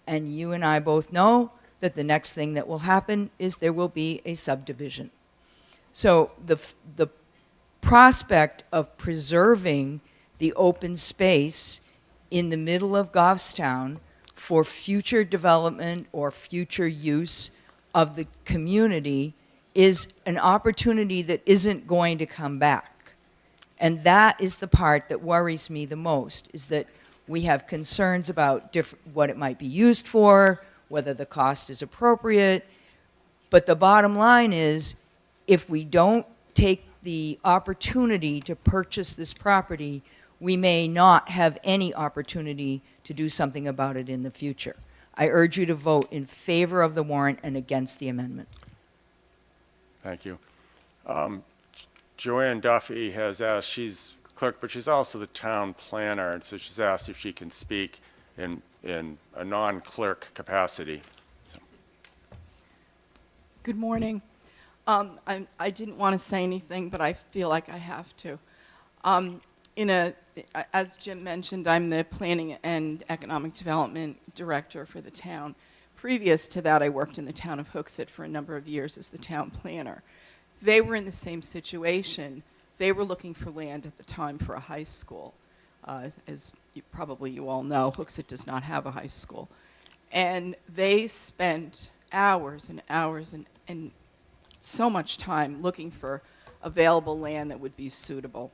And you and I both know that the next thing that will happen is there will be a subdivision. So the prospect of preserving the open space in the middle of Goffstown for future development or future use of the community is an opportunity that isn't going to come back. And that is the part that worries me the most, is that we have concerns about what it might be used for, whether the cost is appropriate. But the bottom line is, if we don't take the opportunity to purchase this property, we may not have any opportunity to do something about it in the future. I urge you to vote in favor of the warrant and against the amendment. Thank you. Joanne Duffy has asked, she's clerk, but she's also the town planner, and so she's asked if she can speak in a non-clerk capacity. So. Good morning. I didn't want to say anything, but I feel like I have to. As Jim mentioned, I'm the Planning and Economic Development Director for the town. Previous to that, I worked in the town of Hooksett for a number of years as the town planner. They were in the same situation. They were looking for land at the time for a high school. As you all know, Hooksett does not have a high school. And they spent hours and hours and so much time looking for available land that would be suitable.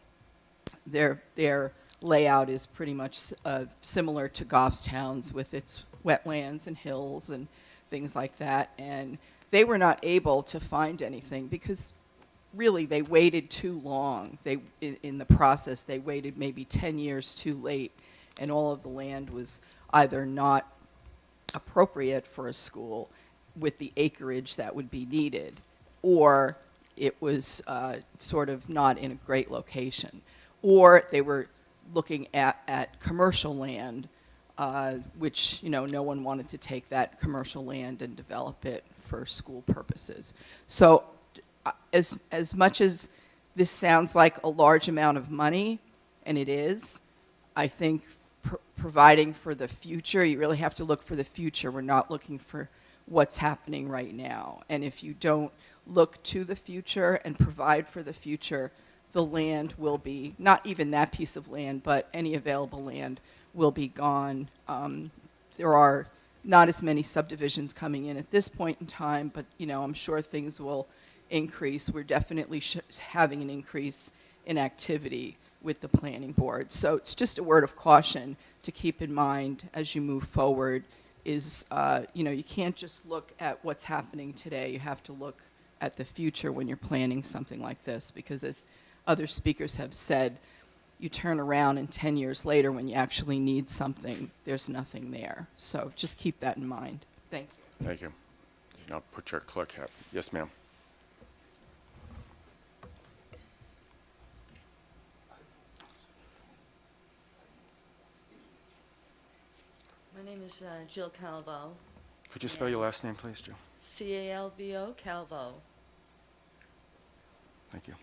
Their layout is pretty much similar to Goffstown's, with its wetlands and hills and things like that. And they were not able to find anything because really they waited too long. In the process, they waited maybe 10 years too late, and all of the land was either not appropriate for a school with the acreage that would be needed, or it was sort of not in a great location. Or they were looking at commercial land, which, no one wanted to take that commercial land and develop it for school purposes. So as much as this sounds like a large amount of money, and it is, I think providing for the future, you really have to look for the future. We're not looking for what's happening right now. And if you don't look to the future and provide for the future, the land will be, not even that piece of land, but any available land will be gone. There are not as many subdivisions coming in at this point in time, but I'm sure things will increase. We're definitely having an increase in activity with the planning board. So it's just a word of caution to keep in mind as you move forward is, you can't just look at what's happening today. You have to look at the future when you're planning something like this, because as other speakers have said, you turn around and 10 years later when you actually need something, there's nothing there. So just keep that in mind. Thank you. Thank you. Now put your clerk hat. Yes, ma'am. My name is Jill Calvo. Could you spell your last name, please, Jill? Calvo, Calvo. Thank you.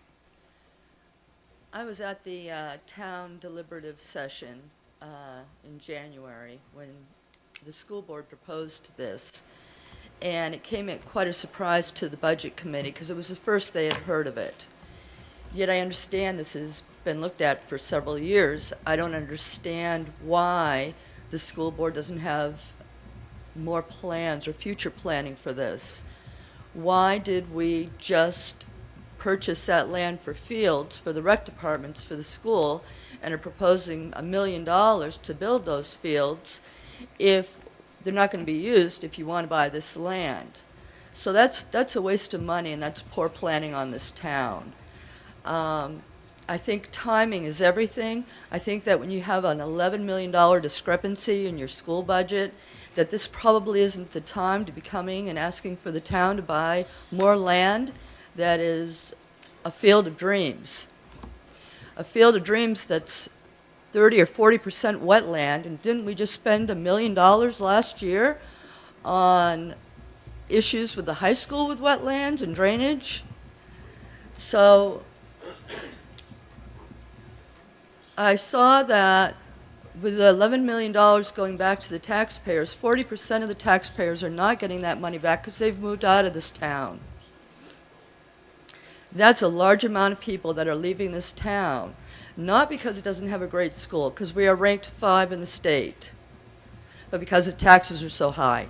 I was at the town deliberative session in January when the school board proposed this, and it came at quite a surprise to the budget committee because it was the first they had heard of it. Yet I understand this has been looked at for several years. I don't understand why the school board doesn't have more plans or future planning for this. Why did we just purchase that land for fields for the rec departments for the school and are proposing $1 million to build those fields if they're not going to be used if you want to buy this land? So that's a waste of money, and that's poor planning on this town. I think timing is everything. I think that when you have an $11 million discrepancy in your school budget, that this probably isn't the time to be coming and asking for the town to buy more land that is a field of dreams. A field of dreams that's 30 or 40% wetland, and didn't we just spend $1 million last year on issues with the high school with wetlands and drainage? So I saw that with the $11 million going back to the taxpayers, 40% of the taxpayers are not getting that money back because they've moved out of this town. That's a large amount of people that are leaving this town. not because it doesn't have a great school, because we are ranked 5 in the state, but because the taxes are so high.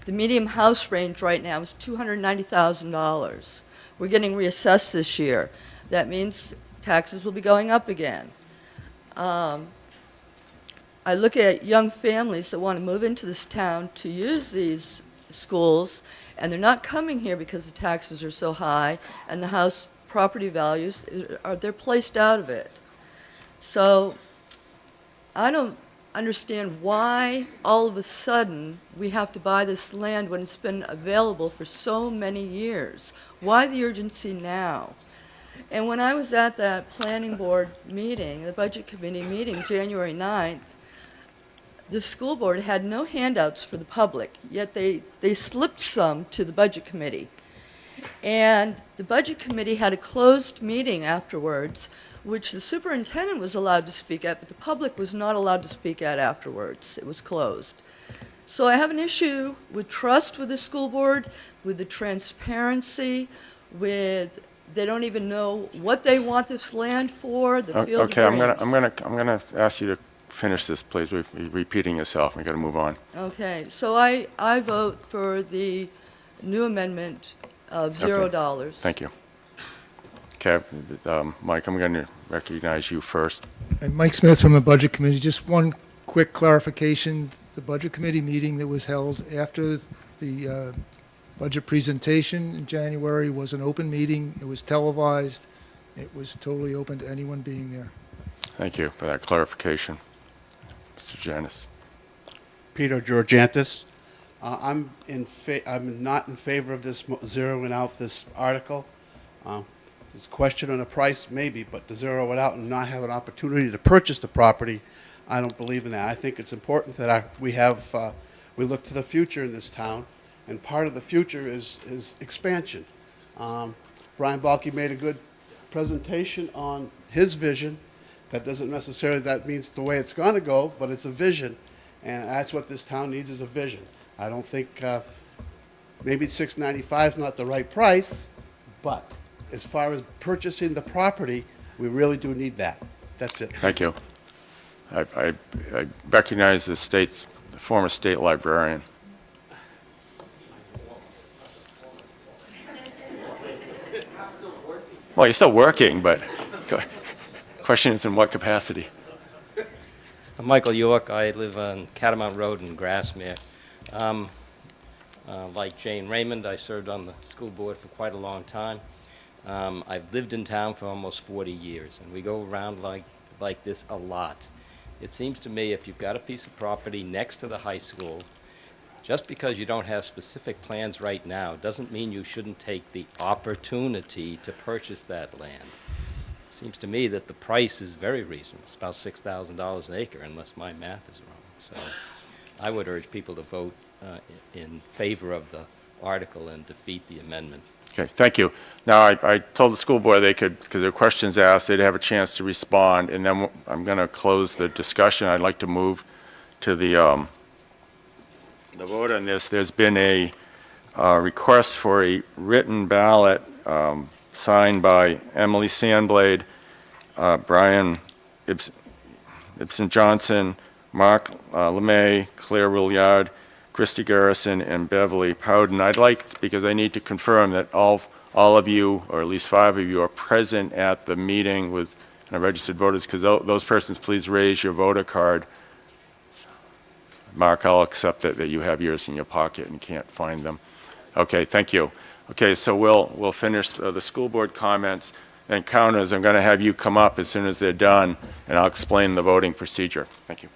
The median house range right now is $290,000. We're getting reassessed this year. That means taxes will be going up again. I look at young families that want to move into this town to use these schools, and they're not coming here because the taxes are so high and the house property values, they're placed out of it. So I don't understand why all of a sudden we have to buy this land when it's been available for so many years. Why the urgency now? And when I was at that planning board meeting, the budget committee meeting, January 9th, the school board had no handouts for the public, yet they slipped some to the budget committee. And the budget committee had a closed meeting afterwards, which the superintendent was allowed to speak at, but the public was not allowed to speak at afterwards. It was closed. So I have an issue with trust with the school board, with the transparency, with they don't even know what they want this land for, the field of Okay, I'm dreams. gonna ask you to finish this, please. You're repeating yourself. We got to move on. Okay, so I vote for the new amendment of $0. Okay. Thank you. Okay, Mike, I'm going to recognize you first. And Mike Smith from the Budget Committee. Just one quick clarification. The Budget Committee meeting that was held after the budget presentation in January was an open meeting. It was televised. It was totally open to anyone being there. Thank you for that clarification. Mr. Janis. Peter Georgantis. I'm not in favor of this zeroing out this article. There's a question on the price, maybe, but to zero it out and not have an opportunity to purchase the property, I don't believe in that. I think it's important that we look to the future in this town, and part of the future is expansion. Brian Balke made a good presentation on his vision. That doesn't necessarily, that means the way it's going to go, but it's a vision, and that's what this town needs is a vision. I don't think, maybe $695 is not the right price, but as far as purchasing the property, we really do need that. That's it. Thank you. I recognize the former state librarian. Well, you're still working, but question is in what capacity? I'm Michael York. I live on Catamount Road in Grassmere. Like Jane Raymond, I served on the school board for quite a long time. I've lived in town for almost 40 years, and we go around like this a lot. It seems to me if you've got a piece of property next to the high school, just because you don't have specific plans right now doesn't mean you shouldn't take the opportunity to purchase that land. It seems to me that the price is very reasonable. It's about $6,000 an acre, unless my math is wrong. So I would urge people to vote in favor of the article and defeat the amendment. Okay, thank you. Now, I told the school board they could, because there were questions asked, they'd have a chance to respond, and then I'm going to close the discussion. I'd like to move to the vote on this. There's been a request for a written ballot signed by Emily Sandblade, Brian Ibsen Johnson, Mark LeMay, Claire Rouillard, Christy Garrison, and Beverly Powden. I'd like, because I need to confirm that all of you, or at least 5 of you, are present at the meeting with registered voters, because those persons, please raise your voter card. Mark, I'll accept that you have yours in your pocket and can't find them. Okay, thank you. Okay, so we'll finish the school board comments, and counters, I'm going to have you come up as soon as they're done, and I'll explain the voting procedure. Thank you.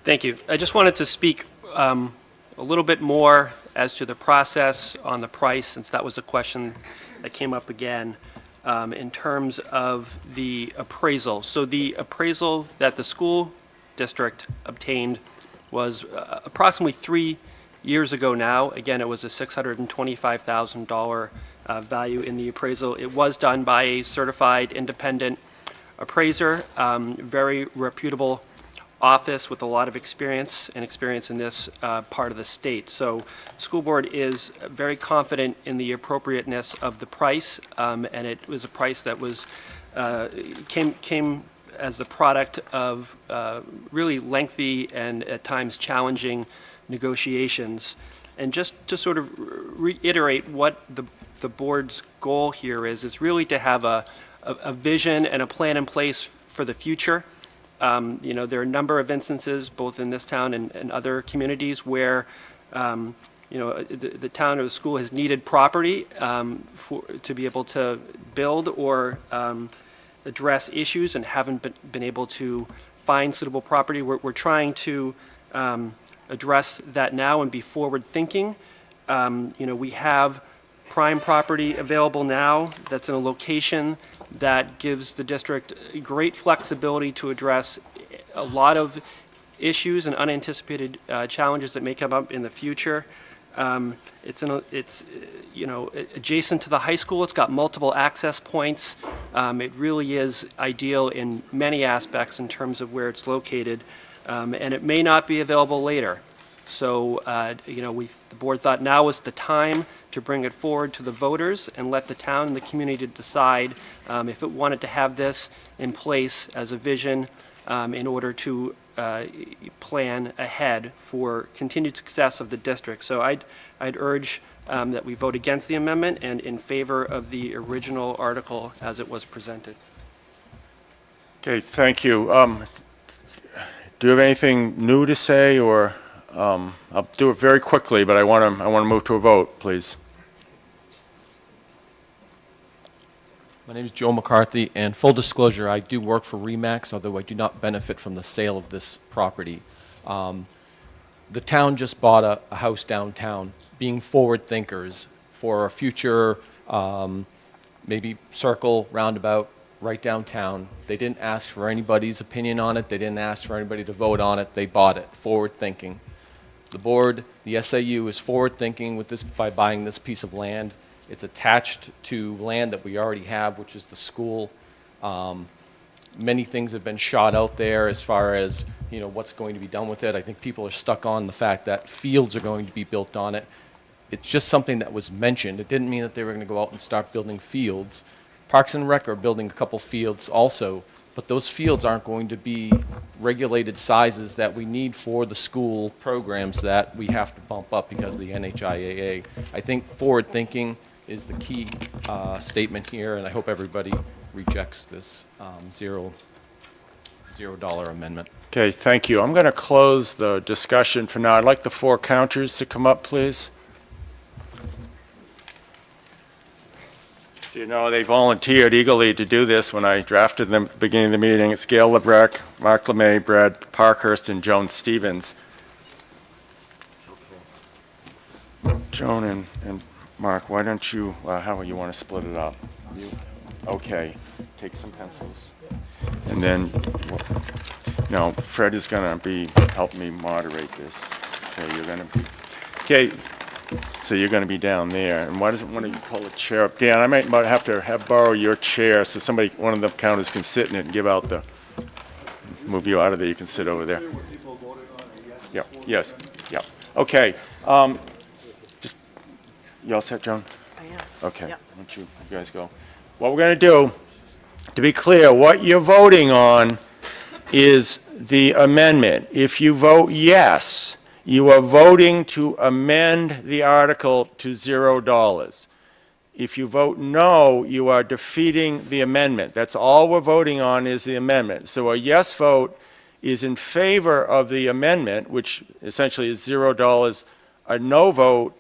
Thank you. I just wanted to speak a little bit more as to the process on the price, since that was a question that came up again, in terms of the appraisal. So the appraisal that the school district obtained was approximately 3 years ago now. Again, it was a $625,000 value in the appraisal. It was done by a certified independent appraiser, very reputable office with a lot of experience in this part of the state. So the school board is very confident in the appropriateness of the price, and it was a price that was came as the product of really lengthy and at times challenging negotiations. And just to sort of reiterate what the board's goal here is, it's really to have a vision and a plan in place for the future. You know, there are a number of instances, both in this town and other communities, where you know, the town or the school has needed property to be able to build or address issues and haven't been able to find suitable property. We're trying to address that now and be forward-thinking. You know, we have prime property available now that's in a location that gives the district great flexibility to address a lot of issues and unanticipated challenges that may come up in the future. It's you know, adjacent to the high school. It's got multiple access points. It really is ideal in many aspects in terms of where it's located, and it may not be available later. So, you know, the board thought now was the time to bring it forward to the voters and let the town and the community decide if it wanted to have this in place as a vision in order to plan ahead for continued success of the district. So I'd urge that we vote against the amendment and in favor of the original article as it was presented. Okay, thank you. Do you have anything new to say, or I'll do it very quickly, but I want to move to a vote, please. My name is Joe McCarthy, and full disclosure, I do work for RE/MAX, although I do not benefit from the sale of this property. The town just bought a house downtown, being forward thinkers for a future, maybe circle, roundabout, right downtown. They didn't ask for anybody's opinion on it. They didn't ask for anybody to vote on it. They bought it, forward thinking. The board, the SAU, is forward thinking with this by buying this piece of land. It's attached to land that we already have, which is the school. Many things have been shot out there as far as, you know, what's going to be done with it. I think people are stuck on the fact that fields are going to be built on it. It's just something that was mentioned. It didn't mean that they were going to go out and start building fields. Parks and Rec are building a couple fields also, but those fields aren't going to be regulated sizes that we need for the school programs that we have to bump up because of the NHIAA. I think forward thinking is the key statement here, and I hope everybody rejects this $0 amendment. Okay, thank you. I'm going to close the discussion for now. I'd like the four counters to come up, please. You know, they volunteered eagerly to do this when I drafted them at the beginning of the meeting. It's Gail Lebrecq, Mark LeMay, Brad Parkhurst, and Joan Stevens. Joan and Mark, why don't you, how you want to split it up? Okay, take some pencils. And then, no, Fred is going to help me moderate this. Okay, you're going to be, okay, so you're going to be down there. And why doesn't one of you pull a chair up? Dan, I might have to borrow your chair so somebody, one of the counters can sit in it and give out the, move you out of there, you can sit over there. Yep, yes, yep. Okay, just, you all set, Joan? I am. Okay, Yep. why don't you guys go. What we're going to do, to be clear, what you're voting on is the amendment. If you vote yes, you are voting to amend the article to $0. If you vote no, you are defeating the amendment. That's all we're voting on is the amendment. So a yes vote is in favor of the amendment, which essentially is $0. A no vote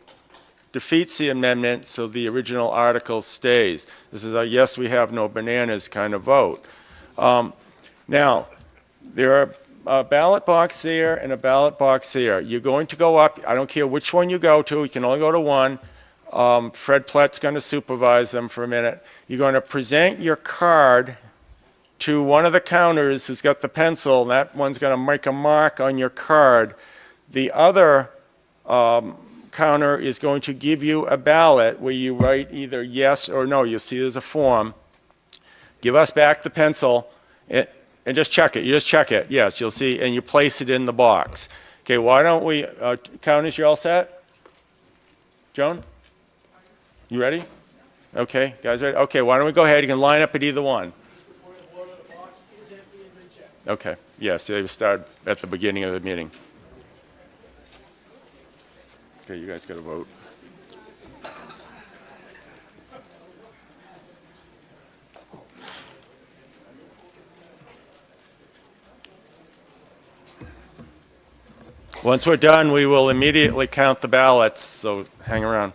defeats the amendment, so the original article stays. This is a yes, we have no bananas kind of vote. Now, there are a ballot box there and a ballot box there. You're going to go up, I don't care which one you go to, you can only go to one. Fred Plett's going to supervise them for a minute. You're going to present your card to one of the counters who's got the pencil, and that one's going to make a mark on your card. The other counter is going to give you a ballot where you write either yes or no. You'll see there's a form. Give us back the pencil, and and just check it. You just check it. Yes, you'll see, and you place it in the box. Okay, why don't we, Countess, you all set? Joan? You ready? Okay, guys ready? Okay, why don't we go ahead? You can line up at either one. Okay, yes, they start at the beginning of the meeting. Okay, you guys got to vote. Once we're done, we will immediately count the ballots, so hang around.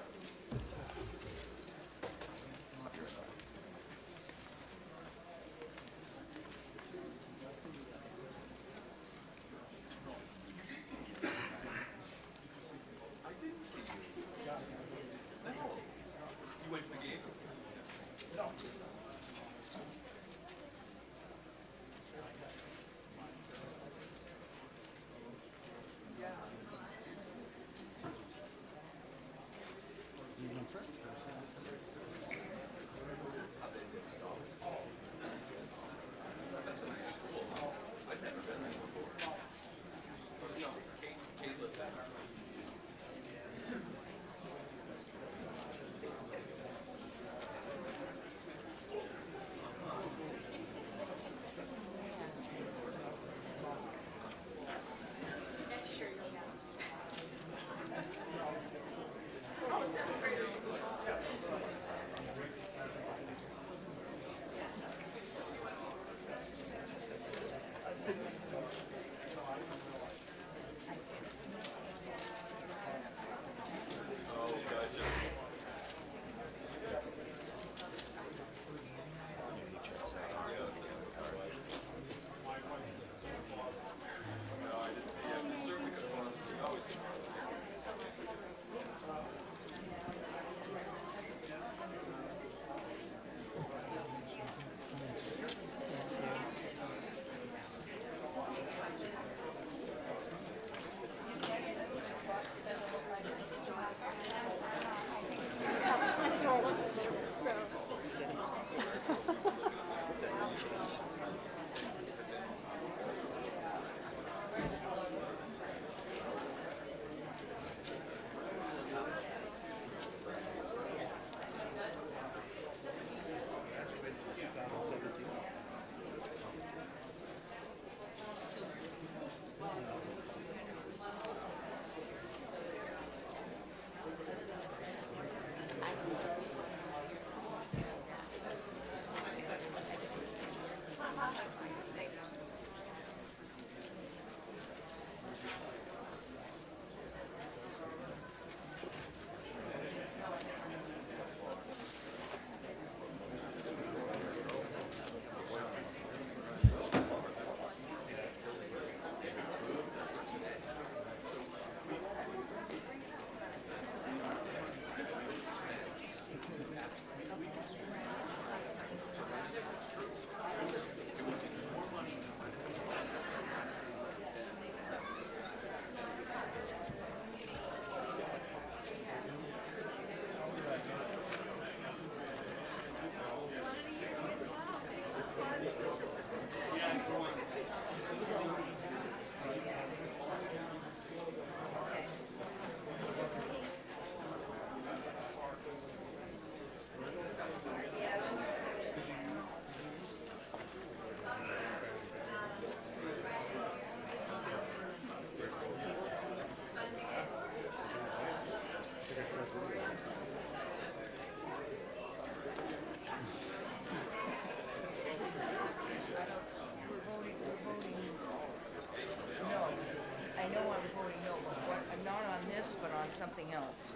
Something else.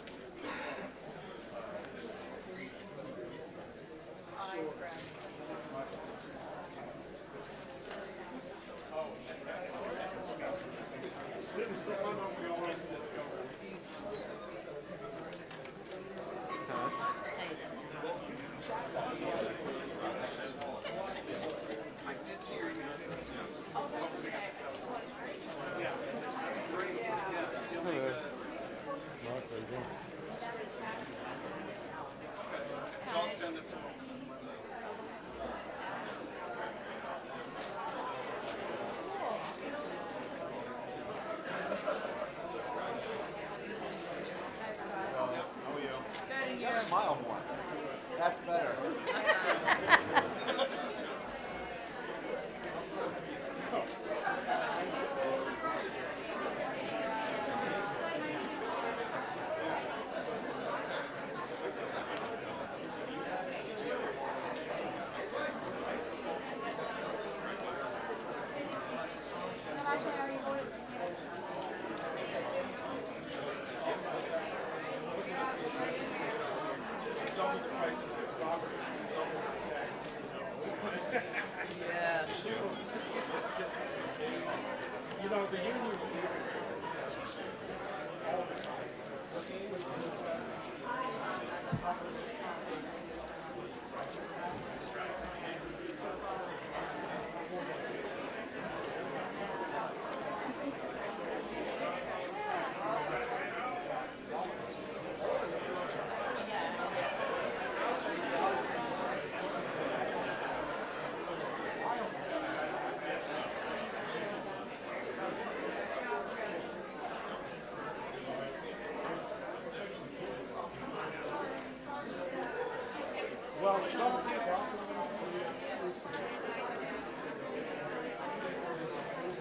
Well, some people,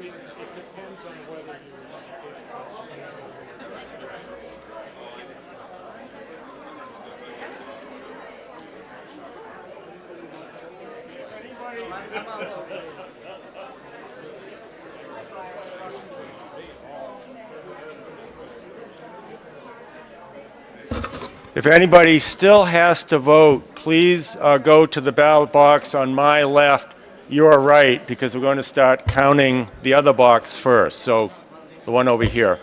it depends on whether If anybody still has to vote, please go to the ballot box on my left, your right, because we're going to start counting the other box first. So the one over here.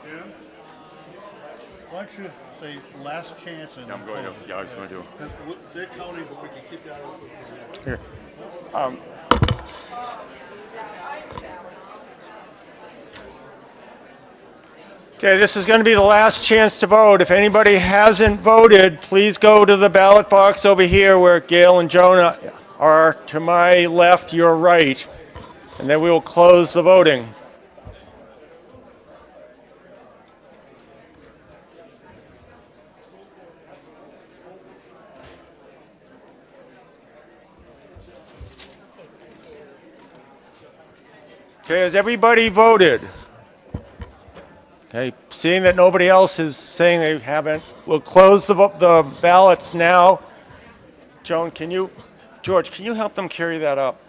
Jim, why don't you say last chance and I'm going to. Yeah, I was going to. They're counting, but we can keep that open. Here. Okay, this is going to be the last chance to vote. If anybody hasn't voted, please go to the ballot box over here where Gail and Jonah are to my left, your right, and then we will close the voting. Okay, has everybody voted? Okay, seeing that nobody else is saying they haven't, we'll close the ballots now. Joan, George, can you help them carry that up?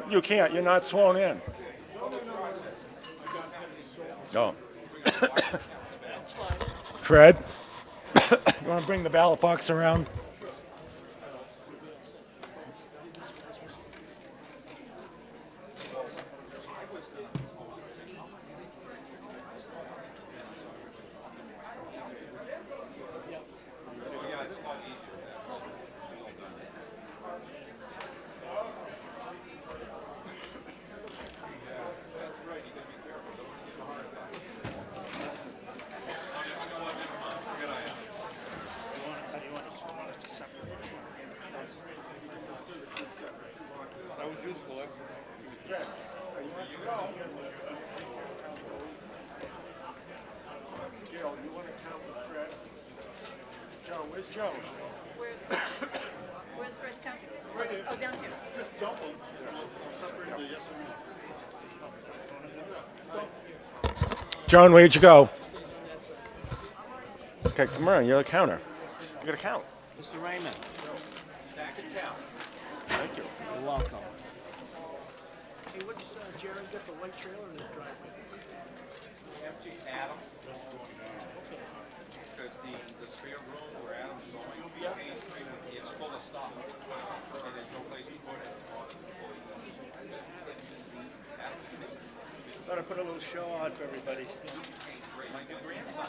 You can't, you're not sworn in. No. Fred, you want to bring the ballot box around? That was useful. Fred, you go. Gail, you want to count with Fred? Joe, where's Joe? Where's Fred counting? Right here. Oh, down here. Just dump them. I'll separate the yes and no. John, where'd you go? Okay, come on, you're the counter. You gotta count. Mr. Raymond. Back in town. Thank you. You're welcome. Hey, what's Jared got the white trailer in his driveway? Empty Adam. Because the spare room where Adam's going, it's full of stuff. And there's no place to put it. Thought I'd put a little show on for everybody. My new grandson.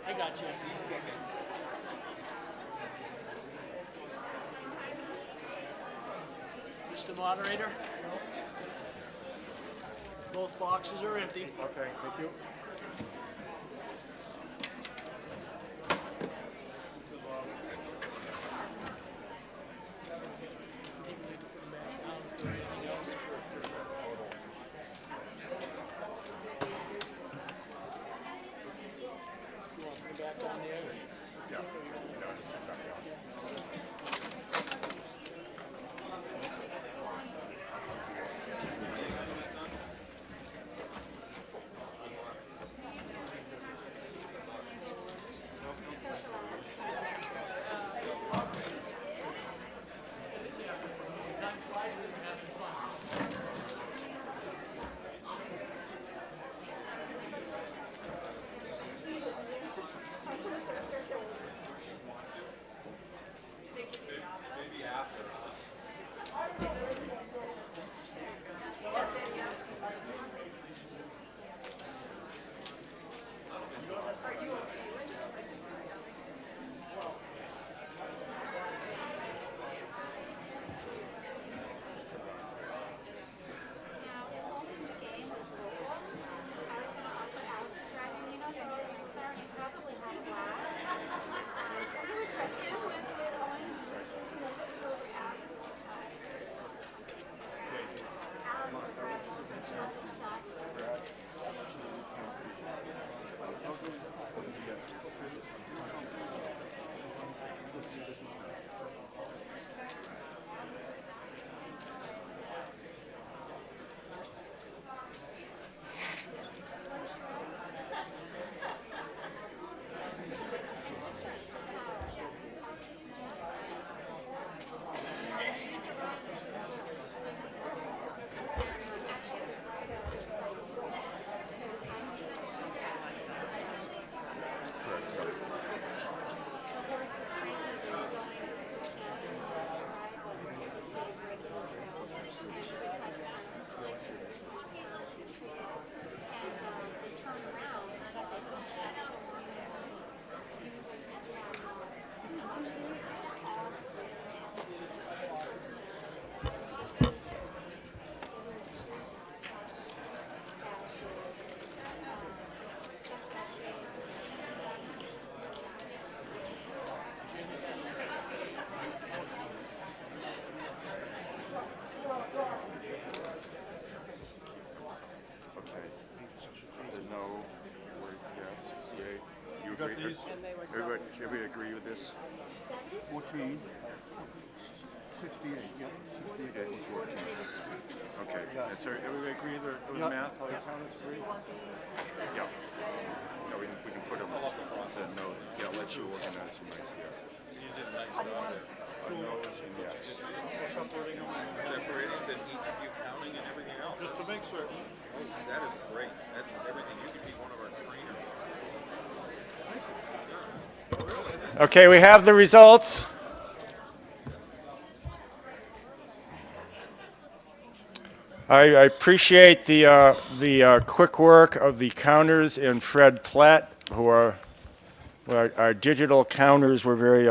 I got you. Mr. Moderator? Both boxes are empty. Okay, thank you. Everybody agree with this? 14, 68, yeah, 68 and 14. Okay, and so everybody agree with the math, how the counters agree? Yeah. Yeah, we can put them on a note. Yeah, I'll let you organize them right here. You did a nice job there. No's and yes. Separating, then each of you counting and everything else. Just to make certain. That is great. That's everything. You could be one of our trainers. Okay, we have the results. I appreciate the quick work of the counters and Fred Platt, who are our digital counters were very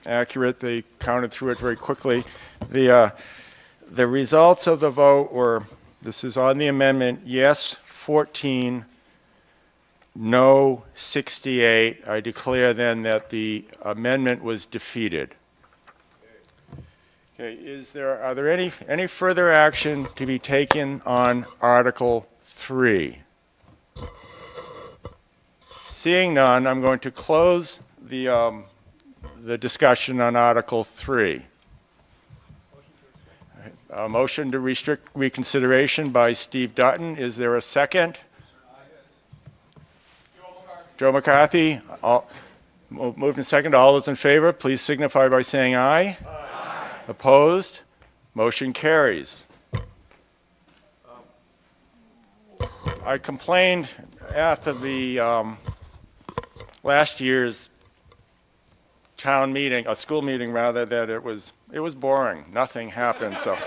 accurate. They counted through it very quickly. The results of the vote were, this is on the amendment, yes 14, no 68. I declare then that the amendment was defeated. Okay, are there any further action to be taken on Article 3? Seeing none, I'm going to close the discussion on Article 3. A motion to restrict reconsideration by Steve Dutton. Is there a second? Joe McCarthy. Moved and second. All those in favor, please signify by saying aye. Aye. Opposed? Motion carries. I complained after the last year's town meeting, a school meeting rather, that it was boring. Nothing happened. So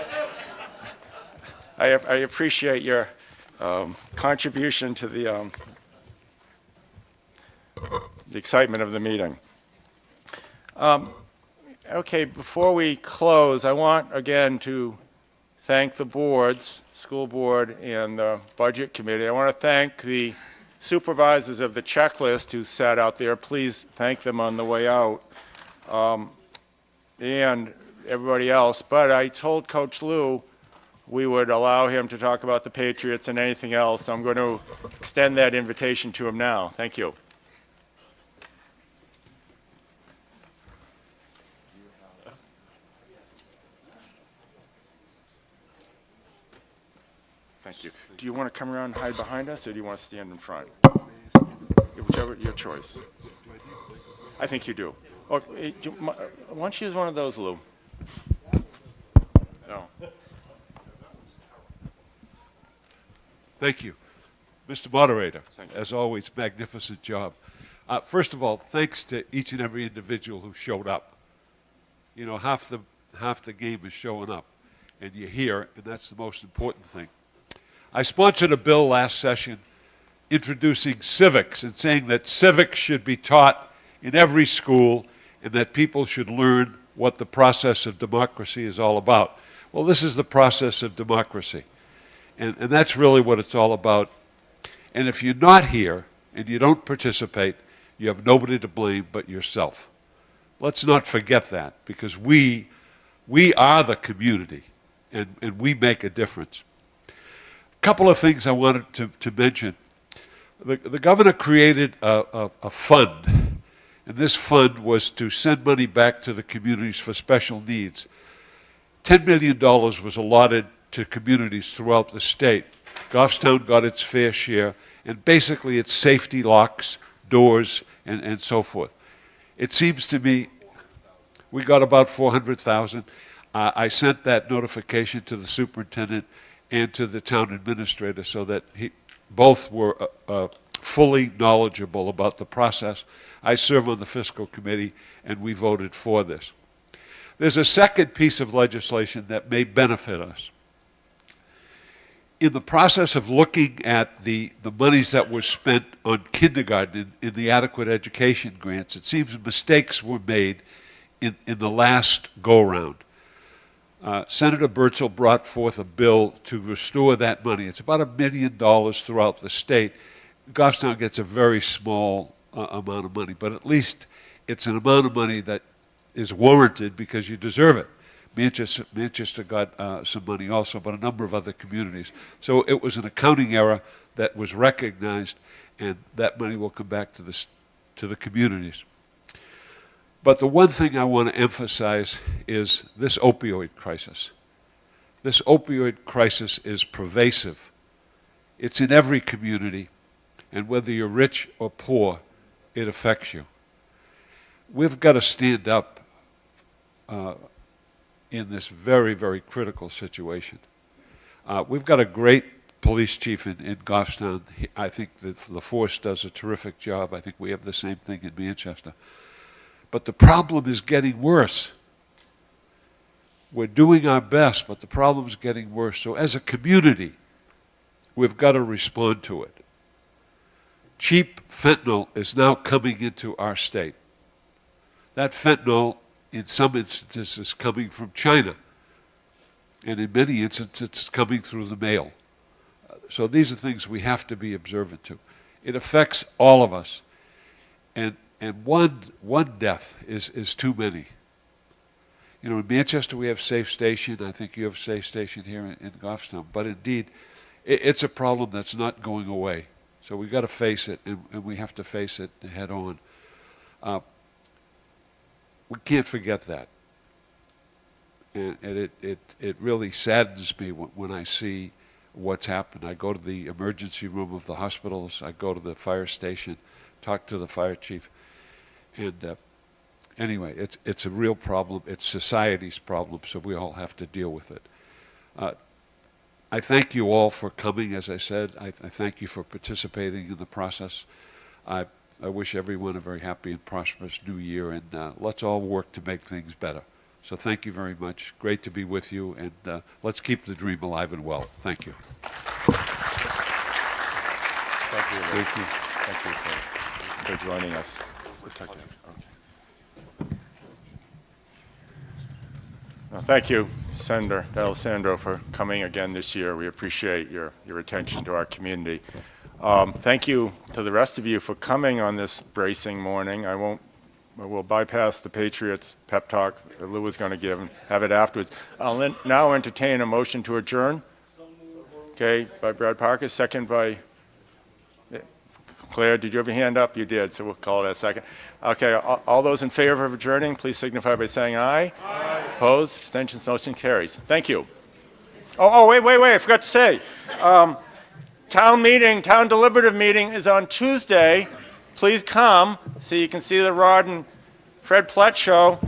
I appreciate your contribution to the excitement of the meeting. Okay, before we close, I want again to thank the boards, school board and the budget committee. I want to thank the supervisors of the checklist who sat out there. Please thank them on the way out. And everybody else. But I told Coach Lou we would allow him to talk about the Patriots and anything else. So I'm going to extend that invitation to him now. Thank you. Thank you. Do you want to come around and hide behind us, or do you want to stand in front? Whichever, your choice. I think you do. Oh, why don't you use one of those, Lou? No. Thank you. Mr. Moderator, as always, magnificent job. First of all, thanks to each and every individual who showed up. You know, half the game is showing up, and you're here, and that's the most important thing. I sponsored a bill last session introducing civics and saying that civics should be taught in every school and that people should learn what the process of democracy is all about. Well, this is the process of democracy, and that's really what it's all about. And if you're not here and you don't participate, you have nobody to blame but yourself. Let's not forget that, because we are the community, and we make a difference. A couple of things I wanted to mention. The governor created a fund, and this fund was to send money back to the communities for special needs. $10 million was allotted to communities throughout the state. Goffstown got its fair share, and basically it's safety locks, doors, and so forth. It seems to me we got about $400,000. I sent that notification to the superintendent and to the town administrator so that both were fully knowledgeable about the process. I serve on the fiscal committee, and we voted for this. There's a second piece of legislation that may benefit us. In the process of looking at the monies that were spent on kindergarten in the adequate education grants, it seems mistakes were made in the last go-round. Senator Bertzel brought forth a bill to restore that money. It's about $1 million throughout the state. Goffstown gets a very small amount of money, but at least it's an amount of money that is warranted because you deserve it. Manchester got some money also, but a number of other communities. So it was an accounting error that was recognized, and that money will come back to to the communities. But the one thing I want to emphasize is this opioid crisis. This opioid crisis is pervasive. It's in every community, and whether you're rich or poor, it affects you. We've got to stand up in this very, very critical situation. We've got a great police chief in Goffstown. I think that the force does a terrific job. I think we have the same thing in Manchester. But the problem is getting worse. We're doing our best, but the problem is getting worse. So as a community, we've got to respond to it. Cheap fentanyl is now coming into our state. That fentanyl, in some instances, is coming from China. And in many instances, it's coming through the mail. So these are things we have to be observant to. It affects all of us. And one death is too many. You know, in Manchester we have Safe Station. I think you have Safe Station here in Goffstown. But indeed, it's a problem that's not going away. So we've got to face it, and we have to face it head on. We can't forget that. And it really saddens me when I see what's happened. I go to the emergency room of the hospitals. I go to the fire station, talk to the fire chief. And anyway, it's a real problem. It's society's problem, so we all have to deal with it. I thank you all for coming, as I said. I thank you for participating in the process. I wish everyone a very happy and prosperous new year, and let's all work to make things better. So thank you very much. Great to be with you, and let's keep the dream alive and well. Thank you. Thank you. Thank you. Thank you for joining us. Okay. Well, thank you, Senator D'Alessandro, for coming again this year. We appreciate your attention to our community. Thank you to the rest of you for coming on this bracing morning. We'll bypass the Patriots pep talk that Lou was going to give and have it afterwards. I'll now entertain a motion to adjourn. Okay, by Brad Parker, second by Claire. Did you have your hand up? You did, so we'll call it a second. Okay, all those in favor of adjourning, please signify by saying aye. Aye. Opposed? Abstentions? Motion carries. Thank you. Wait, I forgot to say. Town deliberative meeting is on Tuesday. Please come so you can see the Rod and Fred Plett show,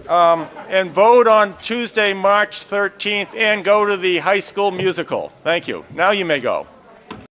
and vote on Tuesday, March 13th, and go to the high school musical. Thank you. Now you may go.